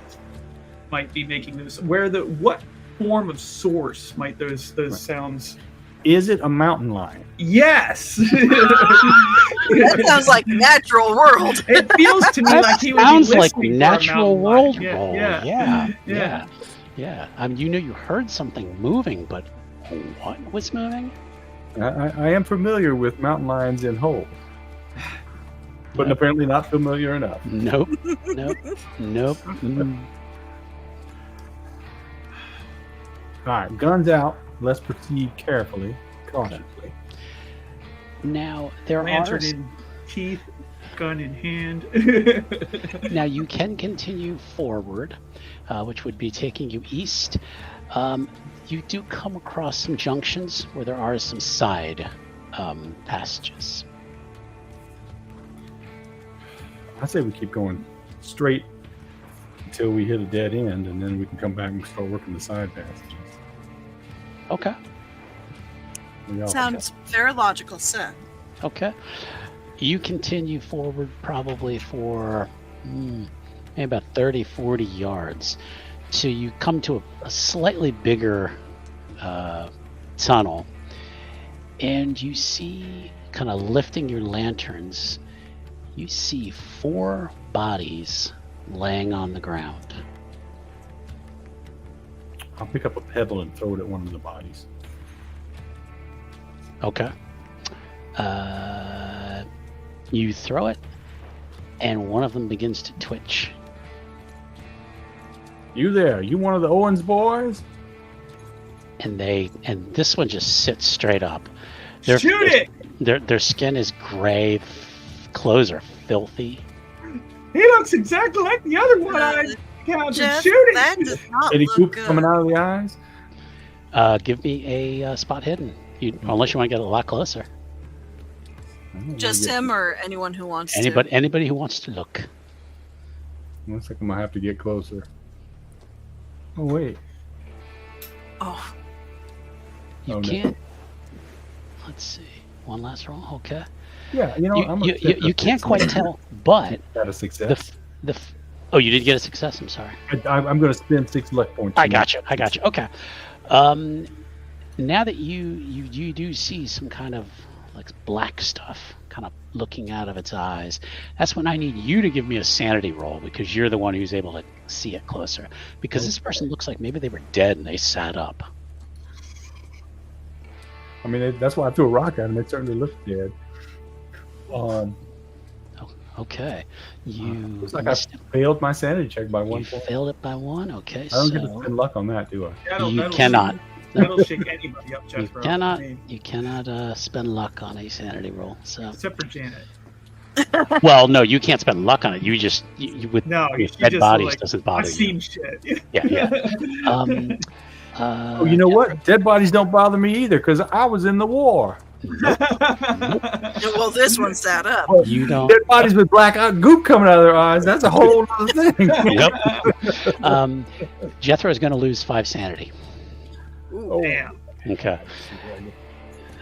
C: might be making those? What form of source might those
B: Right.
C: sounds?
B: Is it a mountain lion?
C: Yes.
D: That sounds like natural world.
C: It feels to me
A: that
C: like he would be
A: sounds like
C: listening for a
A: natural
C: mountain
A: world
C: lion.
A: roll.
C: Yeah.
A: Yeah. Yeah. I mean, you knew you heard something moving, but what was moving?
B: I am familiar with mountain lions in holes, but
A: Yep.
B: apparently not familiar enough.
A: Nope. Nope. Nope. Mm.
B: All right, guns out. Let's proceed carefully, cautiously.
A: Now there
C: Lantern
A: are.
C: in teeth, gun in hand.
A: Now you can continue forward, which would be taking you east. You do come across some junctions where there are some side passages.
B: I say we keep going straight until we hit a dead end, and then we can come back and start working the side passages.
A: Okay.
B: We all-
D: Sounds very logical, sir.
A: Okay. You continue forward probably for maybe about 30, 40 yards till you come to a slightly bigger tunnel. and you see, kind of lifting your lanterns, you see 4 bodies laying on the ground.
B: I'll pick up a pebble and throw it at one of the bodies.
A: Okay. You throw it, and one of them begins to twitch.
B: You there? You one of the Owens boys?
A: And this one just sits straight up.
C: Shoot it!
A: Their skin is gray, clothes are filthy.
C: He looks exactly like the other one I counted.
D: Jeff,
C: Shoot it!
D: that does not
B: Any
D: look
B: goop
D: good.
B: coming out of the eyes?
A: Give me a spot hidden. Unless you want to get a lot closer.
D: Just him or anyone who wants
A: Anybody who wants to look.
B: Looks like I'm gonna have to get closer. Oh wait.
D: to. Oh,
A: You
B: Oh, no.
A: can't. Let's see. One last roll. Okay.
B: Yeah, you know, I'm
A: You can't quite tell, but
B: Got a success.
A: oh, you did get a success. I'm sorry.
B: I'm going to spend 6 luck points.
A: I got you. Okay. Now that you do see some kind of like black stuff kind of looking out of its eyes, that's when I need you to give me a sanity roll, because you're the one who's able to see it closer. Because this person looks like maybe they were dead and they sat up.
B: I mean, that's why I threw a rock at him. It certainly looked dead.
A: Okay. You
B: Looks like I failed my sanity check by 1
A: you
B: point.
A: failed it by 1. Okay.
B: I don't get to spend luck on that, do I?
A: You cannot.
C: That'll shake anybody up,
A: You
C: Jethro.
A: cannot.
C: I mean,
A: You cannot spend luck on a sanity roll. So,
C: except for Janet.
A: well, no, you can't spend luck on it. You just you with
C: No,
A: with
C: she
A: dead
C: just
A: bodies
C: like,
A: doesn't bother
C: I've
A: you.
C: seen shit.
A: Yeah.
B: Oh, you know what? Dead bodies don't bother me either, because I was in the war.
D: well, this one sat up.
A: You don't.
B: Dead bodies with black goop coming out of their eyes. That's a whole other thing.
A: Yep. Jethro is going to lose 5 sanity.
D: Ooh.
C: Damn.
A: Okay.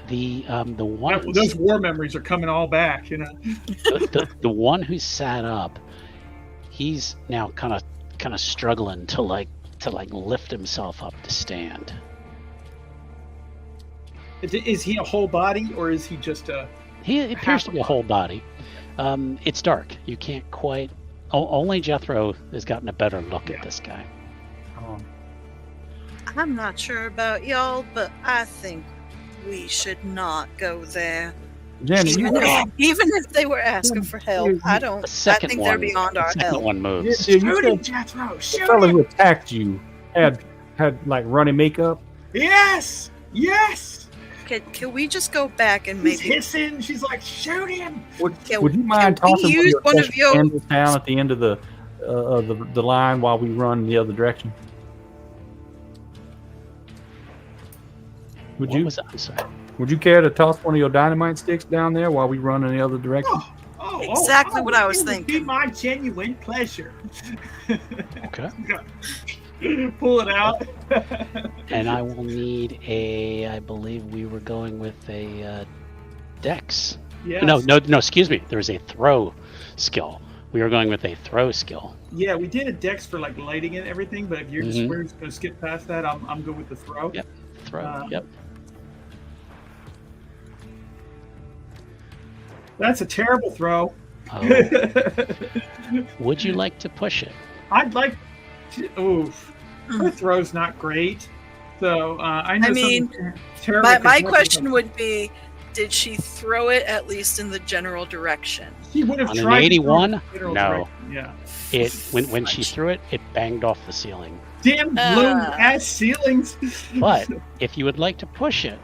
A: The one
C: Those war memories are coming all back, you know.
A: the one who sat up, he's now kind of struggling to lift himself up to stand.
C: Is he a whole body, or is he just a...
A: He appears to be a whole body. It's dark. You can't quite. Only Jethro has gotten a better look at this guy.
D: I'm not sure about y'all, but I think we should not go there.
B: Jenny,
D: Even if they were asking for help, I
A: The
D: think
A: second
D: they're
A: one.
D: beyond
A: The
D: our
A: second
D: help.
A: one moves.
B: you
C: Shoot
B: said
C: him, Jethro!
B: the
C: Shoot
B: fellow
C: him!
B: who attacked you had like runny makeup.
C: Yes! Yes!
D: Can we just go back and
C: He's
D: maybe
C: hissing. She's like, shoot him!
B: Would
D: Can-
B: you mind
D: can we
B: tossing
D: use one of
B: special
D: your-
B: candles down at the end of the line while we run the other direction? Would
A: What
B: you?
A: was that? I'm sorry.
B: Would you care to toss one of your dynamite sticks down there while we run in the other direction?
D: Exactly what I was
C: it would be
D: thinking.
C: my genuine pleasure.
A: Okay.
C: Pull it out.
A: And I will need a. I believe we were going with a dex.
C: Yes.
A: No. Excuse me. There is a throw skill. We were going with a throw skill.
C: Yeah, we did a dex for like lighting and everything, but if you're just
A: Mhm.
C: we're just gonna skip past that, I'm good with the throw.
A: Yep. Throw. Yep.
C: That's a terrible throw.
A: Oh. Would you like to push it?
C: I'd like to. Oof. Her throw's not great. So I know.
D: I mean,
C: something terrible.
D: My
C: could
D: question
C: happen.
D: would be, did she throw it at least in the general direction?
C: She would have
A: On an
C: tried. to
A: 81?
C: throw it in the general
A: No.
C: direction, Yeah.
A: It when she threw it, it banged off the ceiling.
C: Damn balloon ass ceilings.
A: But if you would like to push it,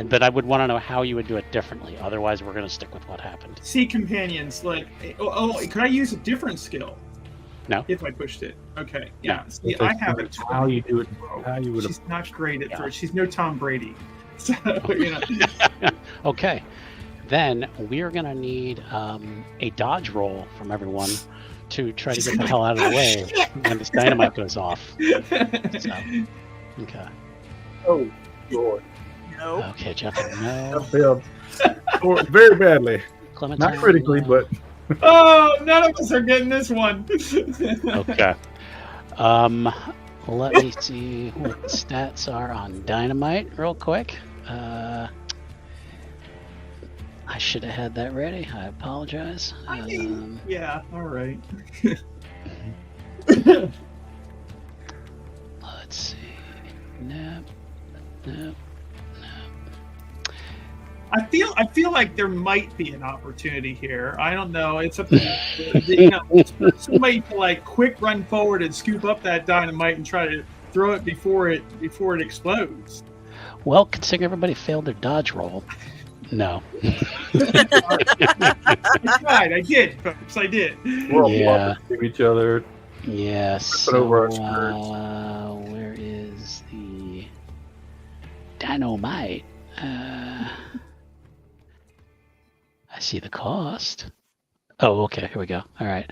A: but I would want to know how you would do it differently. Otherwise, we're going to stick with what happened.
C: Sea companions, like, could I use a different skill?
A: No.
C: If I pushed it. Okay.
A: No.
C: Yeah. See, I have it.
B: How you do it? How you would
C: She's not great at
A: Yeah.
C: throw. She's no Tom Brady. So, you know.
A: Okay. Then we are going to need a dodge roll from everyone to try to get the hell out of the way when this dynamite goes off. So, okay.
B: Oh, Lord.
D: Nope.
A: Okay, Jeff.
B: I
A: No.
B: failed very badly.
A: Clementine.
B: Not critically, but
C: Oh, none of us are getting this one.
A: Okay. Let me see what the stats are on dynamite real quick. I should have had that ready. I apologize.
C: I mean, yeah, all right.
A: Let's see. Nope. Nope.
C: I feel like there might be an opportunity here. I don't know. It's up to you know, somebody to like quick run forward and scoop up that dynamite and try to throw it before it explodes.
A: Well, considering everybody failed their dodge roll, no.
C: I tried. I did, folks. I did.
B: We're all
A: Yeah.
B: to each other.
A: Yes.
B: Flip it over our
A: So, where is the dynamite? I see the cost. Oh, okay. Here we go. All right.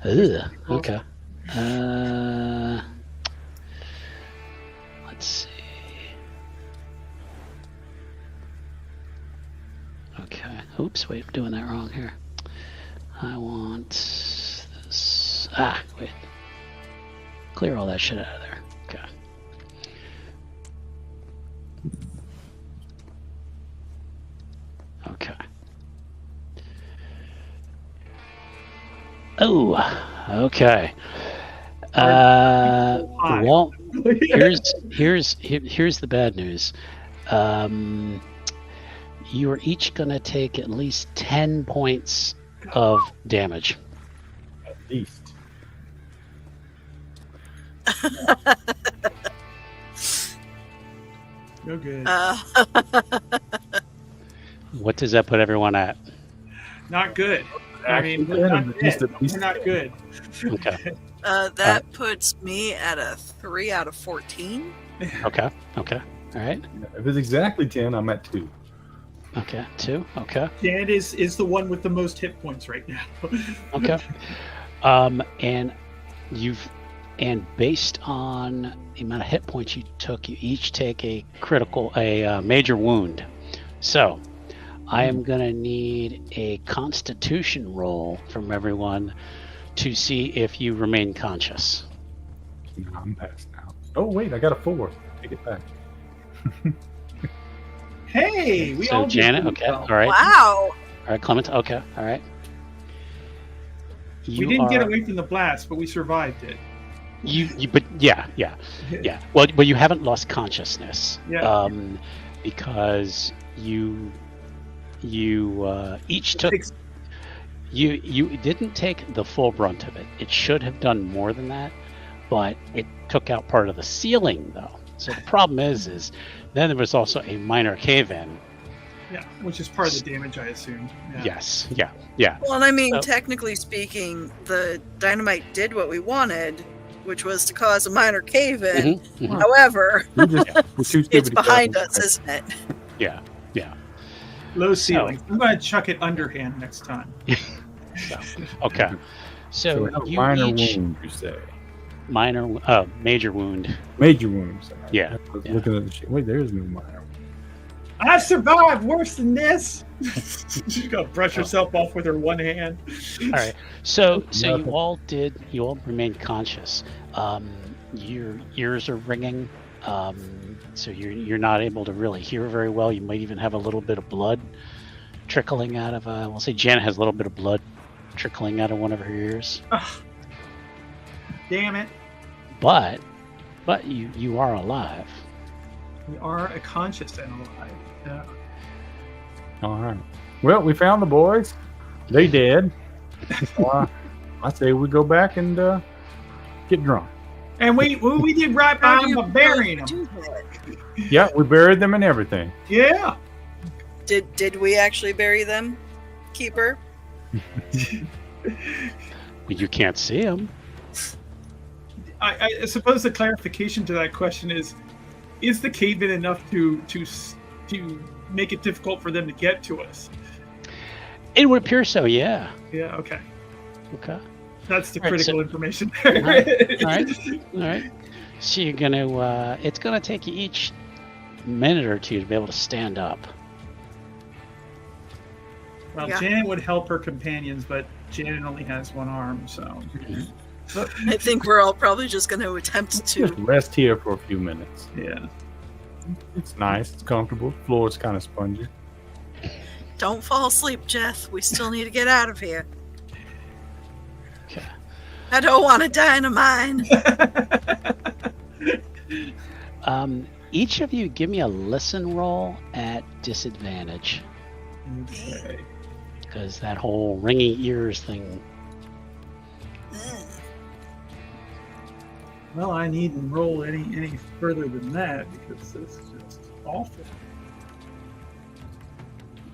A: Ugh, okay. Let's see. Okay. Oops. Wait. I'm doing that wrong here. I want this. Ah, wait. Clear all that shit out of there. Okay. Okay. Oh, okay. Well, here's the bad news. You are each gonna take at least 10 points of damage.
B: At least.
C: No good.
A: What does that put everyone at?
C: Not good. I mean,
B: Actually,
C: we're not,
B: at least-
C: dead,
B: at least-
C: we're not good.
A: Okay.
D: That puts me at a 3 out of 14.
A: Okay. Okay. All right.
B: If it's exactly 10, I'm at 2.
A: Okay. 2. Okay.
C: Jan is the one with the most hit points right now.
A: Okay. And based on the amount of hit points you took, you each take a major wound. So I am going to need a constitution roll from everyone to see if you remain conscious.
B: No, I'm passed out. Oh, wait, I got a 4. Take it back.
C: Hey, we all
A: So
C: did
A: Janet,
C: pretty
A: okay.
C: well.
A: All right.
D: Wow.
A: All right, Clement, okay. All right.
C: We didn't get away from the blast, but we survived it.
A: But yeah. Well, you haven't lost consciousness.
C: Yeah.
A: Because you each took. You didn't take the full brunt of it. It should have done more than that, but it took out part of the ceiling, though. So the problem is then there was also a minor cave-in.
C: Yeah, which is part of the damage, I assume. Yeah.
A: Yes. Yeah.
D: Well, and I mean,
A: So-
D: technically speaking, the dynamite did what we wanted, which was to cause a minor cave-in.
A: Mhm, mhm.
D: However,
B: We're too stupid
D: it's
B: to get
D: behind
B: up and-
D: us, isn't it?
A: Yeah.
C: Low ceiling. I'm going to chuck it underhand next time.
A: Okay.
B: So
A: So
B: a
A: you
B: minor
A: each
B: wound, you say?
A: major wound.
B: Major wounds.
A: Yeah,
B: I was
A: yeah.
B: looking at the shit. Wait, there is no minor.
C: I've survived worse than this. She's going to brush herself off with her one hand.
A: All right. So
B: Nothing.
A: you all remained conscious. Your ears are ringing. So you're not able to really hear very well. You might even have a little bit of blood trickling out of. We'll say Janet has a little bit of blood trickling out of one of her ears.
C: Ugh. Damn it.
A: But you are alive.
C: We are a conscious and alive. Yeah.
B: All right. Well, we found the boys. They dead. I say we go back and get drunk.
C: And we did right by
D: How do
C: them
D: you
C: by burying
D: do
C: them.
D: that?
B: Yeah, we buried them and everything.
C: Yeah.
D: Did we actually bury them, Keeper?
A: You can't see them.
C: I suppose the clarification to that question is the cave-in enough to make it difficult for them to get to us?
A: It would appear so. Yeah.
C: Yeah, okay.
A: Okay.
C: That's the
A: All right,
C: critical
A: so-
C: information.
A: All right. So you're gonna. It's gonna take you each minute or two to be able to stand up.
C: Well,
D: Yeah.
C: Janet would help her companions, but Janet only has one arm, so.
D: I think we're all probably just going to attempt
B: Just
D: to.
B: rest here for a few minutes.
C: Yeah.
B: It's nice. It's comfortable. The floor is kind of spongy.
D: Don't fall asleep, Jeth. We still need to get out of here.
A: Okay.
D: I don't want to die in a mine.
A: Each of you give me a listen roll at disadvantage.
C: Okay.
A: Because that whole ringing ears thing.
C: Well, I needn't roll any further than that because this is just awful.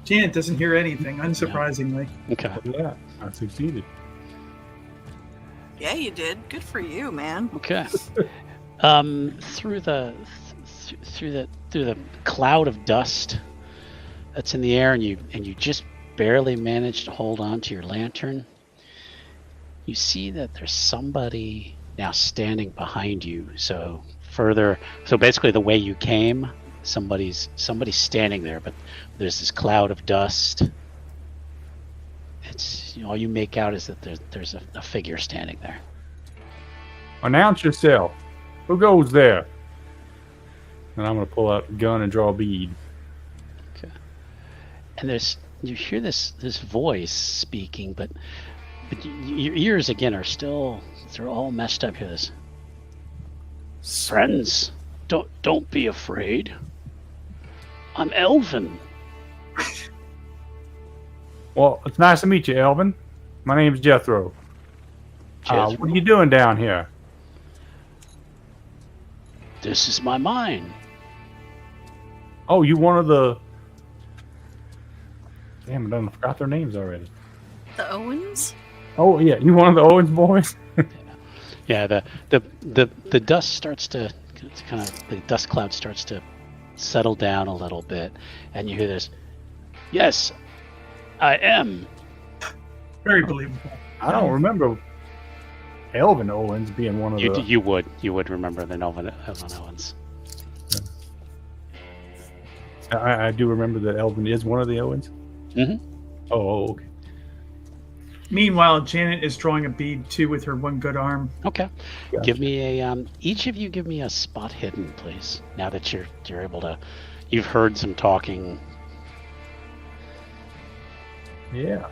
C: Janet doesn't hear anything, unsurprisingly.
A: Okay.
B: Yeah, I succeeded.
D: Yeah, you did. Good for you, man.
A: Okay. Through the cloud of dust that's in the air, and you just barely manage to hold on to your lantern. You see that there's somebody now standing behind you. So basically the way you came, somebody's standing there, but there's this cloud of dust. It's all you make out is that there's a figure standing there.
B: Announce yourself. Who goes there? And I'm going to pull out a gun and draw a bead.
A: Okay. And you hear this voice speaking, but your ears again they're all messed up. Hear this. Friends, don't be afraid. I'm Elvin.
B: Well, it's nice to meet you, Elvin. My name's Jethro. What are you doing down here?
A: This is my mine.
B: Oh, you one of the... Damn, I forgot their names already.
D: The Owens?
B: Oh, yeah, you one of the Owens boys?
A: Yeah, the dust starts to the dust cloud starts to settle down a little bit, and you hear this. Yes, I am.
C: Very believable.
B: I don't remember Elvin Owens being one of the...
A: You would remember the Elvin Owens.
B: I do remember that Elvin is one of the Owens.
A: Mm-hmm.
B: Oh, okay.
C: Meanwhile, Janet is drawing a bead too with her one good arm.
A: Okay.
B: Gotcha.
A: Give me a each of you give me a spot hidden, please. Now that you're able to, you've heard some talking.
B: Yeah.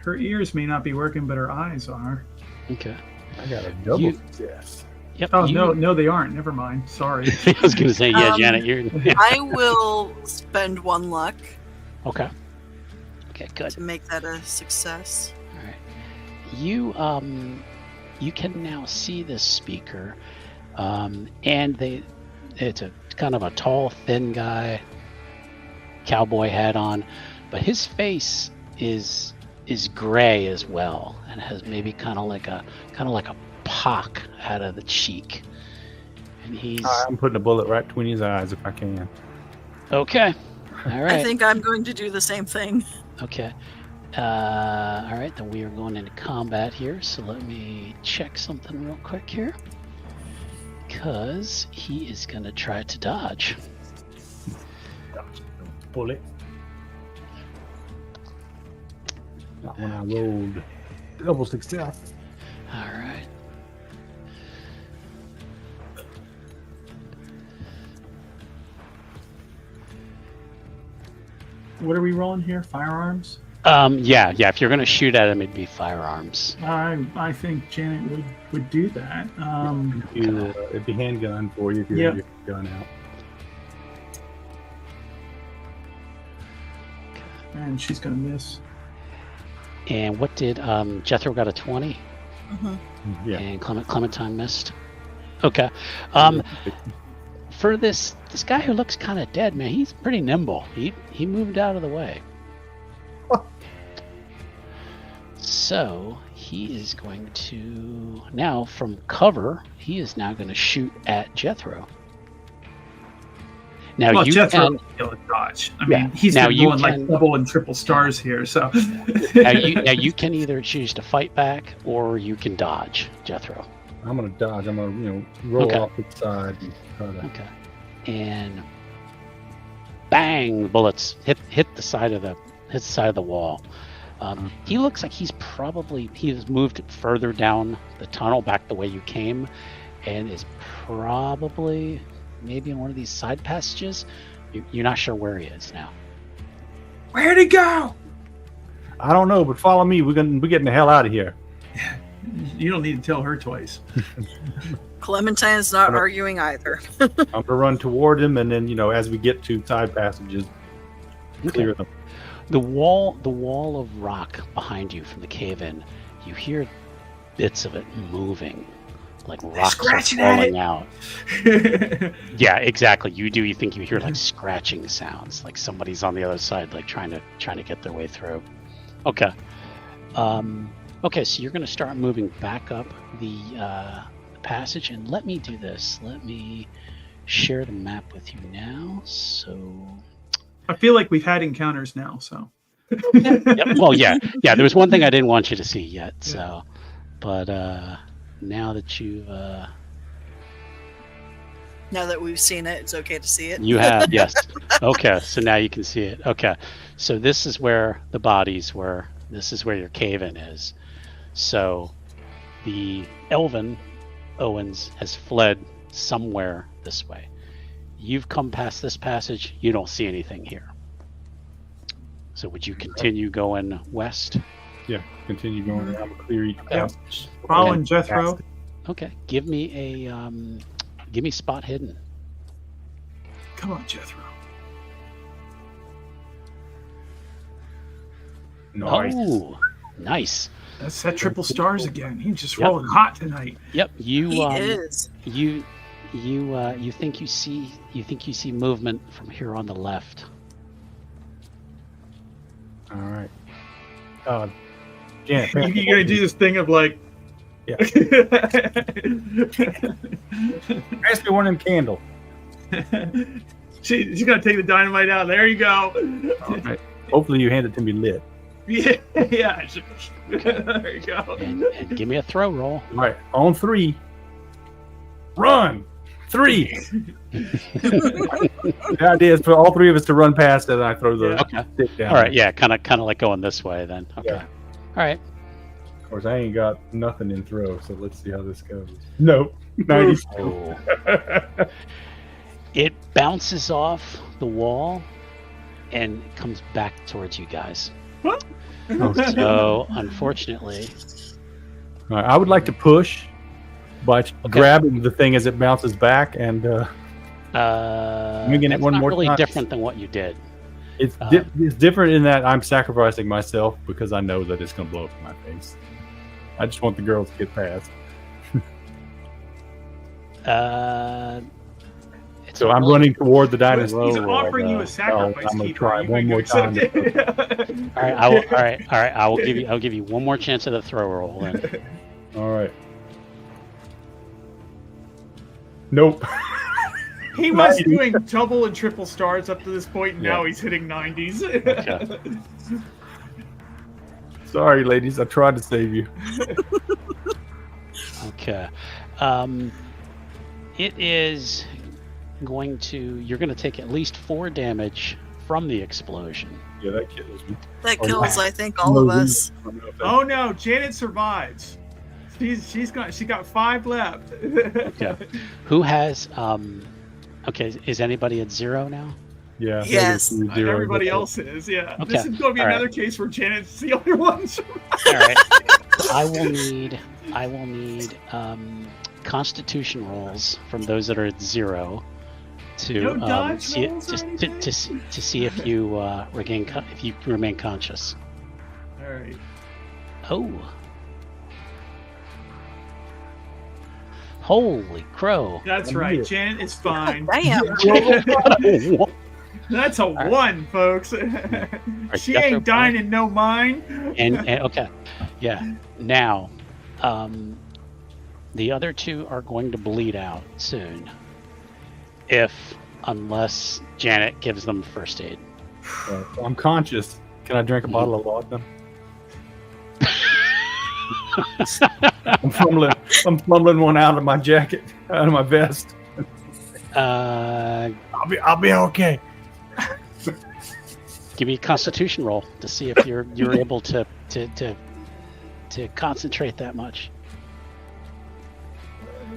C: Her ears may not be working, but her eyes are.
A: Okay.
B: I got a double success.
A: Yep.
C: Oh, no, they aren't. Never mind. Sorry.
A: I was going to say, yeah, Janet, you're...
D: I will spend 1 luck
A: Okay. Okay, good.
D: to make that a success.
A: All right. You can now see this speaker, and it's a kind of a tall, thin guy, cowboy hat on, but his face is gray as well, and has maybe kind of like a pock out of the cheek, and he's
B: I'm putting a bullet right between his eyes if I can.
A: okay. All right.
D: I think I'm going to do the same thing.
A: Okay. All right, then we are going into combat here, so let me check something real quick here. Because he is going to try to dodge.
B: Bullet. Not when I rolled double success.
A: All right.
C: What are we rolling here? Firearms?
A: Yeah, if you're going to shoot at him, it'd be firearms.
C: I think Janet would do that.
B: It'd be handgun for you if you have your gun out.
C: And she's going to miss.
A: And what did Jethro got a 20?
D: Mm-hmm.
B: Yeah.
A: And Clementine missed. Okay. For this guy who looks kind of dead, man, he's pretty nimble. He moved out of the way. So he is going to now, from cover, he is now going to shoot at Jethro. Now
C: Well,
A: you
C: Jethro
A: can
C: will be able to dodge. I
A: Yeah.
C: mean, he's
A: Now
C: been
A: you
C: rolling
A: can-
C: like double and triple stars here, so.
A: now you can either choose to fight back or you can dodge, Jethro.
B: I'm gonna dodge. I'm gonna roll
A: Okay.
B: off the side and try to.
A: Okay. And bang, bullets hit the side of the wall. He looks like he has moved further down the tunnel back the way you came, and is probably maybe in one of these side passages. You're not sure where he is now.
C: Where'd he go?
B: I don't know, but follow me. We're getting the hell out of here.
C: You don't need to tell her twice.
D: Clementine's not arguing either.
B: I'm gonna run toward him, and then as we get to side passages, clear them.
A: The wall of rock behind you from the cave-in, you hear bits of it moving, like rocks are falling out. Yeah, exactly. You do. You think you hear like scratching sounds, like somebody's on the other side, like trying to get their way through. Okay. Okay, so you're going to start moving back up the passage, and let me do this. Let me share the map with you now. So
C: I feel like we've had encounters now, so.
A: Yep. Well, yeah. There was one thing I didn't want you to see yet, so, but now that you've
D: Now that we've seen it, it's okay to see it.
A: you have, yes. Okay, so now you can see it. Okay, so this is where the bodies were. This is where your cave-in is. So the elven Owens has fled somewhere this way. You've come past this passage. You don't see anything here. So would you continue going west?
B: Yeah, continue going around the clear each passage.
C: Following Jethro.
A: Okay, give me spot hidden.
C: Come on, Jethro.
B: Nice.
A: Oh, nice.
C: That's that triple stars again. He's just
A: Yep.
C: rolling hot tonight.
A: Yep. You
D: He is.
A: you think you see movement from here on the left.
B: All right. Janet,
C: You're gonna do this thing of like.
B: Yeah. Pass me one of them candles.
C: She's gonna take the dynamite out. There you go.
B: All right. Hopefully you hand it to me lit.
C: Yeah. There you go.
A: And give me a throw roll.
B: All right. On 3. Run. 3. The idea is for all 3 of us to run past it, and I throw the
A: Okay.
B: stick down.
A: All right. Yeah. Kind of like going this way then. Okay.
B: Yeah.
A: All right.
B: Of course, I ain't got nothing in throw, so let's see how this goes. Nope. 90.
A: Oh. It bounces off the wall and comes back towards you guys. So, unfortunately,
B: All right, I would like to push by grabbing the thing as it bounces back, and
A: that's
B: one
A: not
B: more
A: really
B: time.
A: different than what you did.
B: it's different in that I'm sacrificing myself because I know that it's going to blow up in my face. I just want the girls to get past. So I'm running toward the dining room.
C: He's offering you a sacrifice.
B: I'm going to
C: keeper.
B: try
C: Are you
B: one
C: going
B: more
C: to accept
B: time.
C: it?
A: All right. I will give you one more chance at the throw roll. Then.
B: All right. Nope.
C: He was
B: 90.
C: doing double and triple stars up to this point, and
B: Yeah.
C: now he's hitting 90s.
A: Okay.
B: Sorry, ladies. I tried to save you.
A: Okay. It is going to. You're going to take at least 4 damage from the explosion.
B: Yeah, that kills me.
D: That kills, I think, all of us.
C: Oh no, Janet survives. She got 5 left.
A: Okay. Who has? Okay. Is anybody at 0 now?
B: Yeah.
D: Yes.
C: Everybody else is, yeah.
A: Okay.
C: This is going to be
A: All right.
C: another case where Janet's the only one.
A: All right. I will need Constitution rolls from those that are at 0 to
C: No dodge
A: see
C: rolls or
A: to see if you if you remain conscious.
C: All right.
A: Oh. Holy crow.
C: That's
B: I'm
C: right.
B: here.
C: Janet is fine.
D: Damn.
C: That's a 1, folks. She
A: Jethro
C: ain't dying in no mine.
A: And okay. Yeah. Now, the other 2 are going to bleed out soon. Unless Janet gives them first aid.
B: I'm conscious. Can I drink a bottle of laudanum? I'm fumbling one out of my jacket, out of my vest. I'll be okay.
A: Give me a Constitution roll to see if you're able to concentrate that much.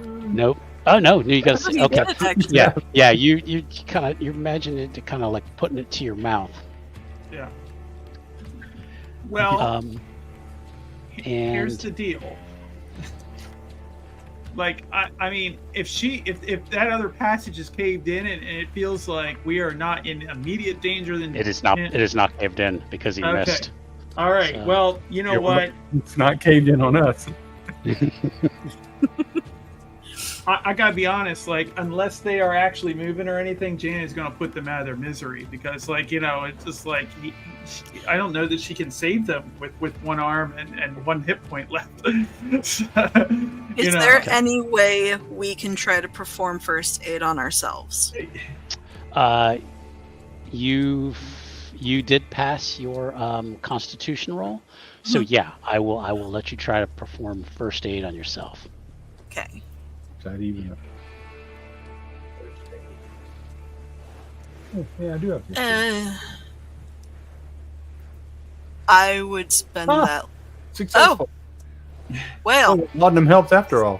A: Nope. Oh no, you got to
D: He
A: see. Okay.
D: did it, actually.
A: Yeah. You kind of you imagine it to kind of like putting it to your mouth.
C: Yeah. Well,
A: Um,
C: here's
A: and
C: the deal. Like, I mean, if that other passage is caved in and it feels like we are not in immediate danger, then
A: it is not. It is not caved in because he
C: Okay.
A: missed.
C: All right.
A: So-
C: Well, you know what?
B: It's not caved in on us.
C: I gotta be honest. Like, unless they are actually moving or anything, Janet's gonna put them out of their misery because, like, it's just like I don't know that she can save them with one arm and one hit point left. So,
D: Is there any way we can try to perform first aid on ourselves?
A: You did pass your Constitution roll, so yeah, I will let you try to perform first aid on yourself.
D: Okay.
B: Is that even? Oh, yeah, I do have this.
D: I would spend that.
B: Successful.
D: Well,
B: Oh, laudanum helps after all.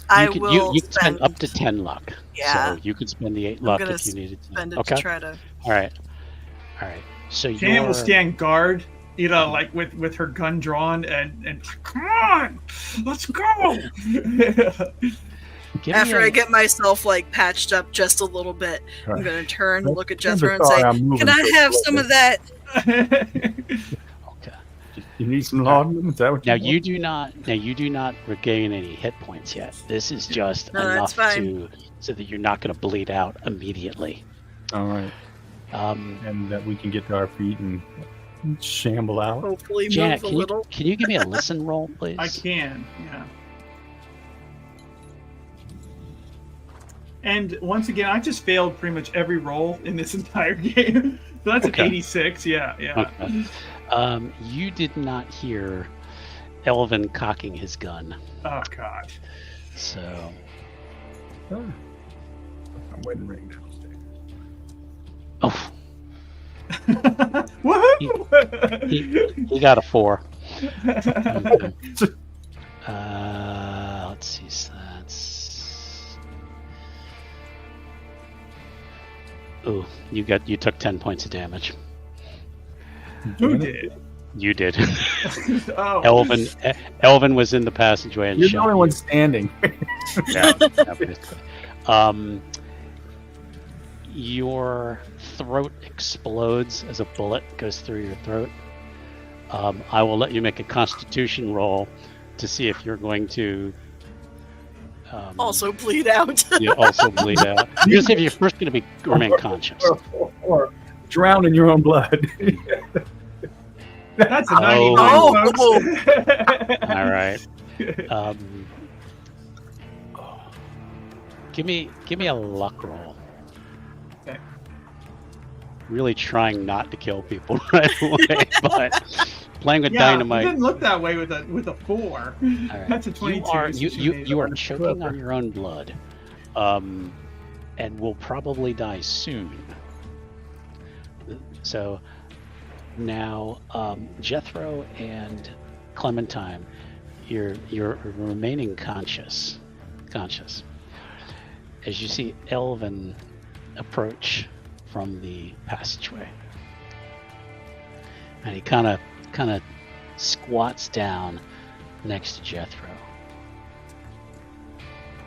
D: I
A: You
D: will
A: can spend up to 10 luck.
D: Yeah.
A: So you could spend the 8
D: I'm
A: luck
D: gonna
A: if you needed to.
D: spend it
A: Okay.
D: to try to.
A: All right. So
C: Janet will
A: you're
C: stand guard, like with her gun drawn and come on, let's go.
A: give me
D: After
A: a-
D: I get myself like patched up just a little bit, I'm
B: Right.
D: gonna turn, look at
B: I'm
D: Jethro, and
B: sorry
D: say,
B: I'm moving
D: "Can I
B: so
D: have
B: slow.
D: some of that?"
A: Okay.
B: You need some laudanum? Is that what
A: Now
B: you
A: you do not regain any hit points yet. This is just
D: No, that's
A: enough
D: fine.
A: so that you're not going to bleed out immediately.
B: want? All right. And that we can get to our feet and shamble out.
D: Hopefully,
A: Janet,
D: move a little.
A: can you give me a listen roll, please?
C: I can, yeah. And once again, I just failed pretty much every roll in this entire game. So that's
A: Okay.
C: an 86. Yeah.
A: Okay. You did not hear Elvin cocking his gun,
C: Oh God.
A: so
B: Oh. I'm wedding ring downstairs.
A: oh,
C: Woohoo!
A: he got a 4. Okay. Let's see. So that's you took 10 points of damage.
C: Who did?
A: You did.
C: Oh.
A: Elvin was in the passageway and
B: You're the
A: shot
B: only
A: you.
B: one standing.
A: Yeah, your throat explodes as a bullet goes through your throat. I will let you make a Constitution roll to see if you're going to
D: Also, bleed out.
A: you also bleed out. You're gonna see if you're first going to remain conscious.
B: or drown in your own blood.
C: That's a
A: Oh.
C: 99, folks.
A: All right. Give me a luck roll.
C: Okay.
A: Really trying not to kill people right away, but playing with
C: Yeah, it
A: dynamite.
C: didn't look that way with a 4.
A: All right.
C: That's a 22.
A: You are choking on your own blood, and will probably die soon. So now, Jethro and Clementine, you're remaining conscious. As you see Elvin approach from the passageway, and he kind of squats down next to Jethro.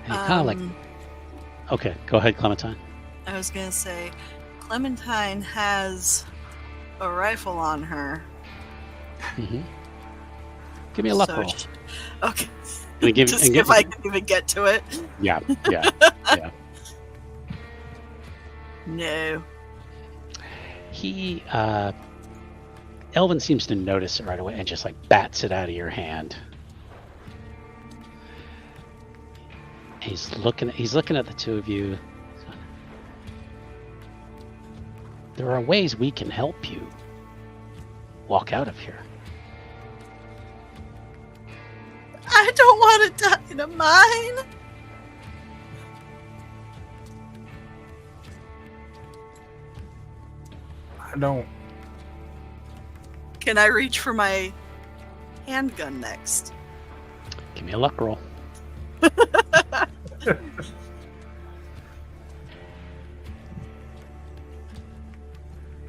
A: And he kind of like, okay, go ahead, Clementine.
D: I was gonna say, Clementine has a rifle on her.
A: Mm-hmm. Give me a luck
D: so
A: roll.
D: she- Okay.
A: And give,
D: To
A: and
D: see
A: give,
D: if I can even get to it.
A: yeah.
D: No.
A: He, Elvin seems to notice it right away and just like bats it out of your hand. He's looking at the two of you. There are ways we can help you walk out of here.
D: I don't want to die in a mine.
B: I don't.
D: Can I reach for my handgun next?
A: Give me a luck roll.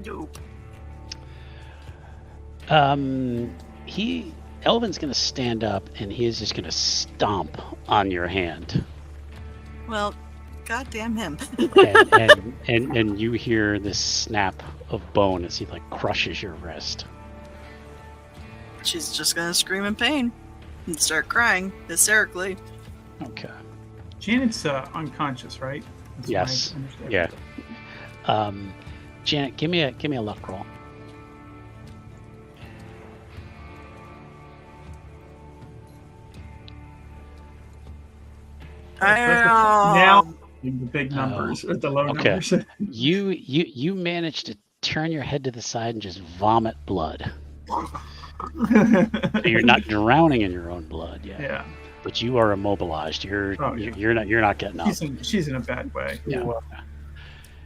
D: Nope.
A: Elvin's gonna stand up and he is just gonna stomp on your hand.
D: Well, goddamn him.
A: and you hear this snap of bone as he like crushes your wrist.
D: She's just gonna scream in pain and start crying hysterically.
A: Okay.
C: Janet's unconscious, right? That's
A: Yes.
C: my understanding.
A: Yeah. Janet, give me a luck roll.
C: Now the big numbers or the low
A: okay.
C: numbers.
A: You managed to turn your head to the side and just vomit blood. You're not drowning in your own blood yet.
C: Yeah.
A: But you are immobilized. You're not getting up.
C: She's in a bad way.
A: Yeah.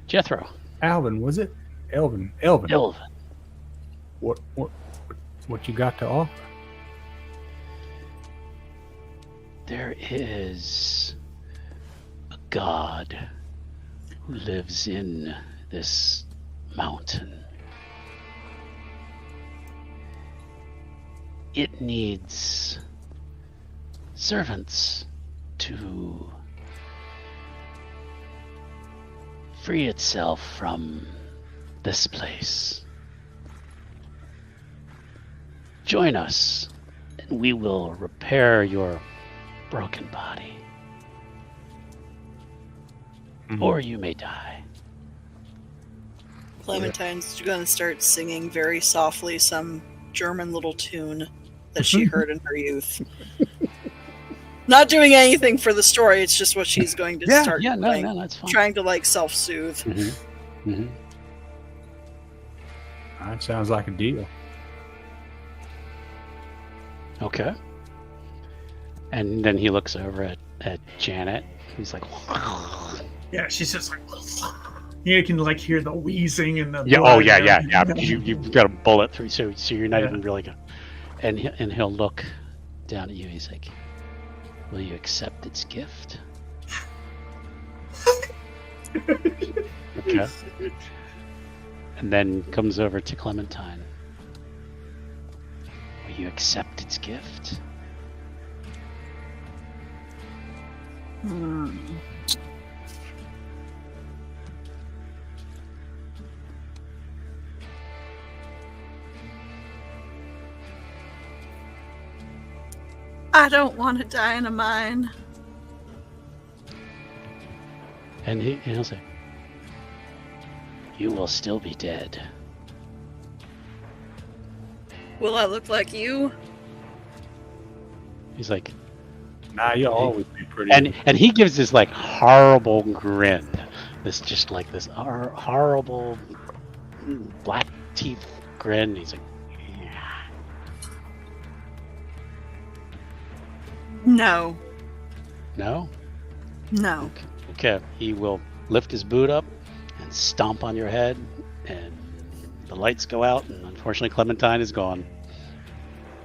A: Jethro.
B: Alvin, was it? Elvin. What you got to offer?
A: There is a god who lives in this mountain. It needs servants to free itself from this place. Join us, and we will repair your broken body. Or you may die.
D: Clementine's gonna start singing very softly some German little tune that she heard in her youth. Not doing anything for the story, it's just what she's going to start
A: Yeah,
D: playing,
A: no, that's fine.
D: trying to like self-soothe.
B: That sounds like a deal.
A: Okay. And then he looks over at Janet. He's like,
C: Yeah, she's just like, you can like hear the wheezing and the
A: yeah,
C: blood
A: oh yeah,
C: and
A: yeah,
C: everything.
A: yeah. Because you've got a bullet through, so you're not
C: Yeah.
A: even really gonna. And he'll look down at you. He's like, "Will you accept its gift?" Okay. And then comes over to Clementine. Will you accept its gift?
D: I don't want to die in a mine.
A: And he'll say, "You will still be dead."
D: Will I look like you?
A: He's like,
B: Nah, you'll always be pretty.
A: and he gives this like horrible grin, this just like this horrible black teeth grin. He's like, yeah.
D: No.
A: No?
D: No.
A: Okay. He will lift his boot up and stomp on your head, and the lights go out, and unfortunately Clementine is gone.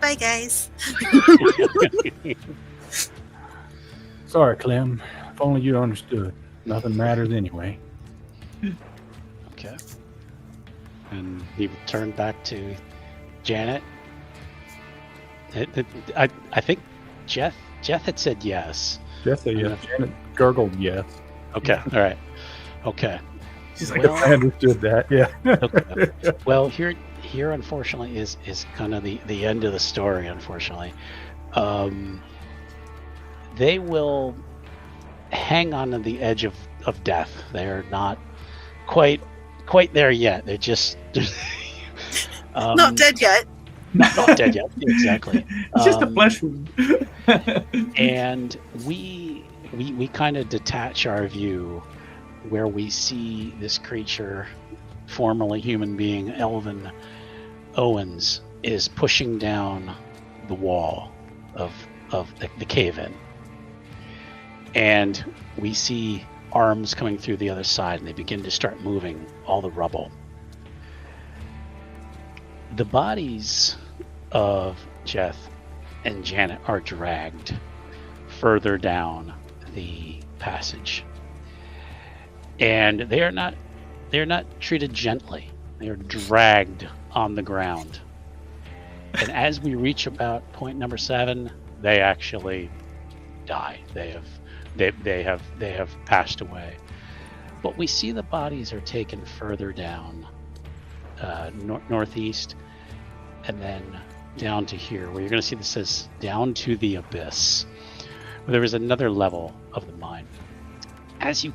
D: Bye, guys.
B: Sorry, Clem. If only you understood. Nothing matters anyway.
A: Okay. And he turned back to Janet. I think Jeff had said yes.
B: Just a yes. Janet gurgled yes.
A: Okay. All right. Okay.
C: She's like,
A: Well,
B: I understood that. Yeah.
A: okay. Well, here unfortunately is kind of the end of the story. Unfortunately, they will hang on to the edge of death. They're not quite there yet. They're just
D: Not dead yet.
A: not dead yet. Exactly.
C: it's just a flesh wound.
A: And we kind of detach our view where we see this creature, formerly human being Elvin Owens, is pushing down the wall of the cave-in. And we see arms coming through the other side, and they begin to start moving all the rubble. The bodies of Jeth and Janet are dragged further down the passage. And they're not treated gently. They are dragged on the ground. And as we reach about point number 7, they actually die. They have passed away. But we see the bodies are taken further down, northeast, and then down to here, where you're going to see this says down to the abyss. There is another level of the mine. As we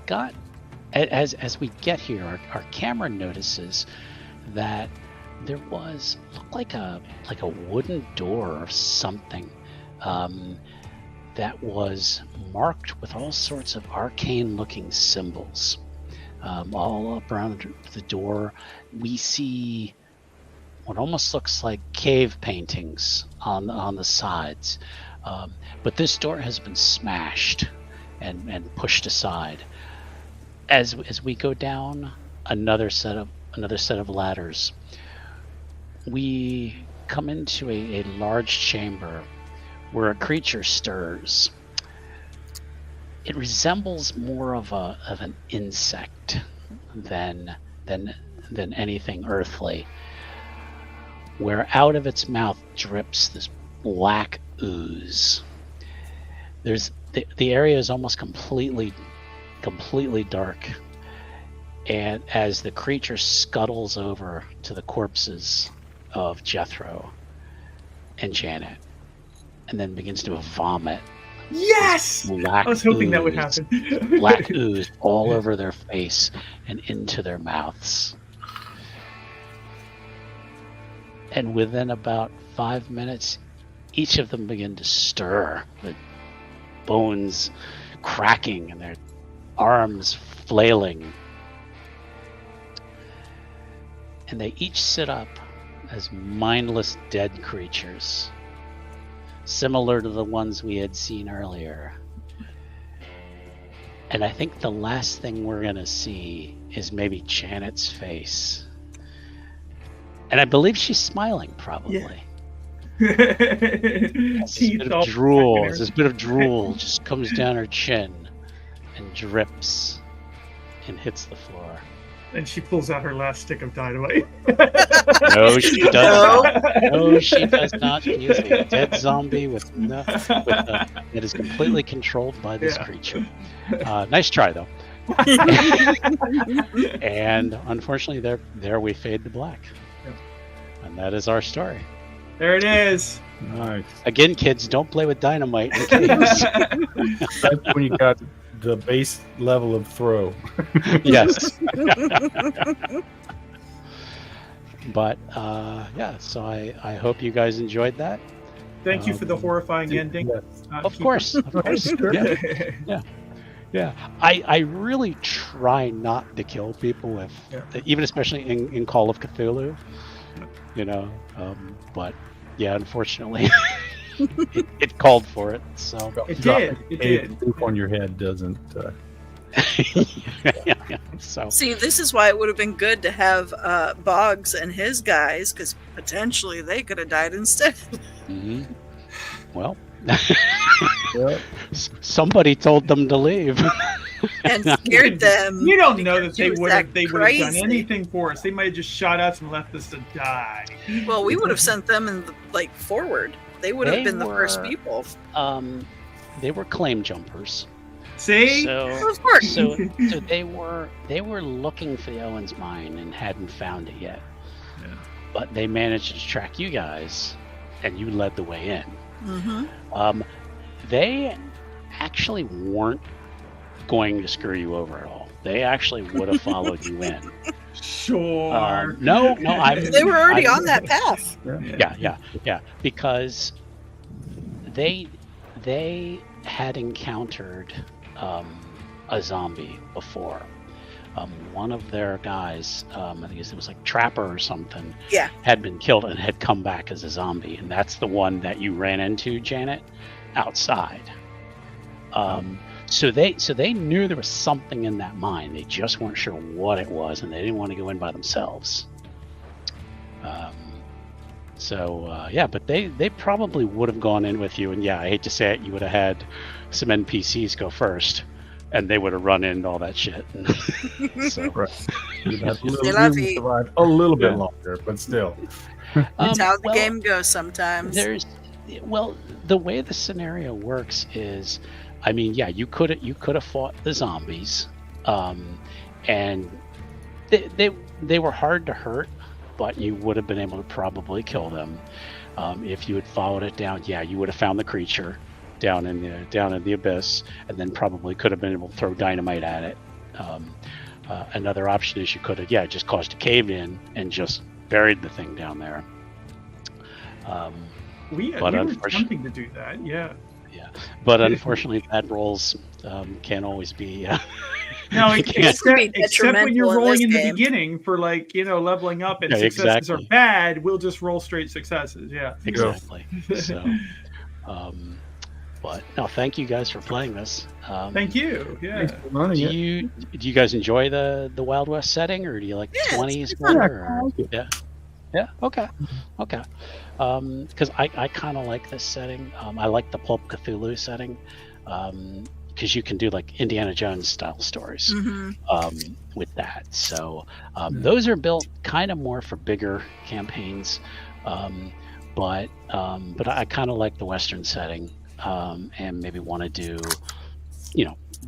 A: get here, our camera notices that there looked like a wooden door or something that was marked with all sorts of arcane-looking symbols. All up around the door, we see what almost looks like cave paintings on the sides. But this door has been smashed and pushed aside. As we go down another set of ladders, we come into a large chamber where a creature stirs. It resembles more of an insect than anything earthly, where out of its mouth drips this black ooze. The area is almost completely dark, and as the creature scuttles over to the corpses of Jethro and Janet, and then begins to vomit.
C: Yes! I was hoping that would happen.
A: Black ooze all over their face and into their mouths. And within about 5 minutes, each of them begin to stir, with bones cracking and their arms flailing. And they each sit up as mindless dead creatures, similar to the ones we had seen earlier. And I think the last thing we're going to see is maybe Janet's face. And I believe she's smiling, probably.
C: Yeah.
A: This bit of drool just comes down her chin and drips and hits the floor.
C: And she pulls out her last stick of dynamite.
A: No, she does not. No, she does not. She is a dead zombie that is completely controlled by this creature. Nice try, though. And unfortunately, there we fade to black. And that is our story.
C: There it is.
B: Nice.
A: Again, kids, don't play with dynamite in caves.
B: That's when you got the base level of throw.
A: Yes. But so I hope you guys enjoyed that.
C: Thank you for the horrifying ending.
B: Yes.
A: Of course. Yeah. I really try not to kill people with, even especially in Call of Cthulhu, but yeah, unfortunately, it called for it. So
C: it did.
B: The roof on your head doesn't.
A: So
D: see, this is why it would have been good to have Boggs and his guys, because potentially they could have died instead.
A: Mm-hmm. Well, somebody told them to leave
D: and scared them.
C: You don't know that they would have
D: crazy.
C: Done anything for us. They might have just shot us and left us to die.
D: Well, we would have sent them forward. They would have been the first people.
A: They were claim jumpers.
C: See?
A: So,
D: of course.
A: So they were looking for the Owens mine and hadn't found it yet. Yeah. But they managed to track you guys, and you led the way in.
D: Mm-hmm.
A: They actually weren't going to screw you over at all. They actually would have followed you in.
C: Sure.
A: No.
D: They were already on that path.
A: Yeah. Because they had encountered a zombie before. One of their guys, I think it was like Trapper or something, had been killed and had come back as a zombie, and that's the one that you ran into, Janet, outside. So they knew there was something in that mine. They just weren't sure what it was, and they didn't want to go in by themselves. So yeah, but they probably would have gone in with you, and yeah, I hate to say it, you would have had some NPCs go first, and they would have run into all that shit. So
B: Right. You'd have to
D: C'est la
B: live,
D: vie.
B: survive a little bit
C: Yeah.
B: longer, but still.
D: It's how the
A: well,
D: game goes sometimes.
A: The way the scenario works is, I mean, yeah, you could have fought the zombies, and they were hard to hurt, but you would have been able to probably kill them if you had followed it down. Yeah, you would have found the creature down in the abyss, and then probably could have been able to throw dynamite at it. Another option is you could have just caused a cave in and just buried the thing down there.
C: We
A: But
C: were
A: unfortunately-
C: attempting to do that. Yeah.
A: But unfortunately, bad rolls can't always be.
C: No,
A: It can't-
C: except
D: be
C: when you're
D: detrimental in
C: rolling
D: this
C: in the
D: game.
C: beginning for leveling up and
A: Yeah,
C: successes
A: exactly.
C: are bad, we'll just roll straight successes. Yeah.
A: Exactly. So, but no, thank you guys for playing this.
C: Thank you. Yeah.
B: Thanks for running
A: Do
B: it.
A: you guys enjoy the Wild West setting, or do you like the
D: Yeah,
A: 20s
D: it's pretty
A: better?
B: fun.
A: Or, yeah. Okay. Because I kind of like this setting. I like the Pulp Cthulhu setting. Because you can do like Indiana Jones style stories with that. So those are built kind of more for bigger campaigns, but I kind of like the Western setting, and maybe want to do,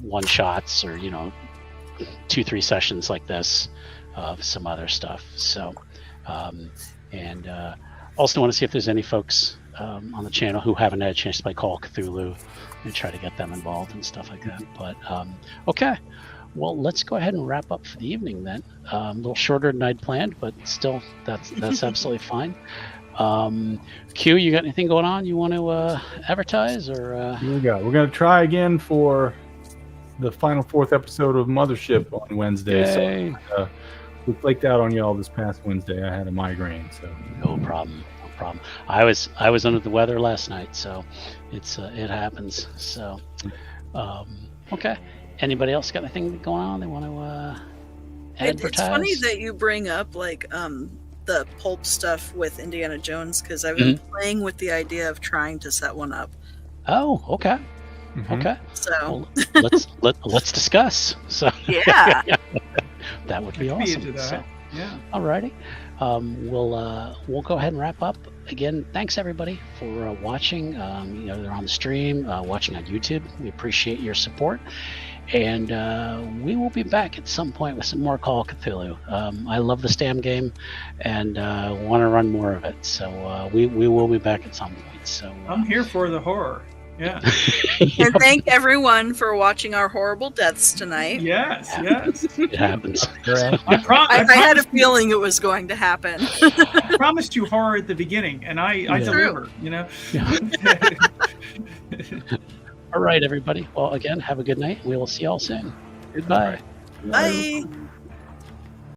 A: one shots or 2-3 sessions like this of some other stuff. So and also want to see if there's any folks on the channel who haven't had a chance to play Call of Cthulhu, and try to get them involved and stuff like that. But okay, well, let's go ahead and wrap up for the evening then. A little shorter than I'd planned, but still, that's absolutely fine. Q, you got anything going on you want to advertise, or?
B: Here we go. We're going to try again for the final 4th episode of Mothership on Wednesday.
A: Yay.
B: So we flaked out on y'all this past Wednesday. I had a migraine, so
A: No problem. I was under the weather last night, so it happens. So okay. Anybody else got anything going on they want to advertise?
D: It's funny that you bring up the pulp stuff with Indiana Jones, because I've been playing with the idea of trying to set one up.
A: Oh, okay.
B: Mhm.
A: Okay.
D: So
A: Well, let's discuss. So
D: yeah,
A: that would be
C: I'd be
A: awesome.
C: into that.
A: So,
C: Yeah.
A: alrighty. We'll go ahead and wrap up. Again, thanks everybody for watching. They're on the stream, watching on YouTube. We appreciate your support, and we will be back at some point with some more Call of Cthulhu. I love the Stam game, and want to run more of it. So we will be back at some point. So
C: I'm here for the horror. Yeah.
D: and thank everyone for watching our horrible deaths tonight.
C: Yes.
A: it happens.
B: Right.
D: I had a feeling it was going to happen.
C: I promised you horror at the beginning, and I
A: Yeah.
C: delivered.
A: All right, everybody. Well, again, have a good night. We will see y'all soon. Goodbye.
D: Bye.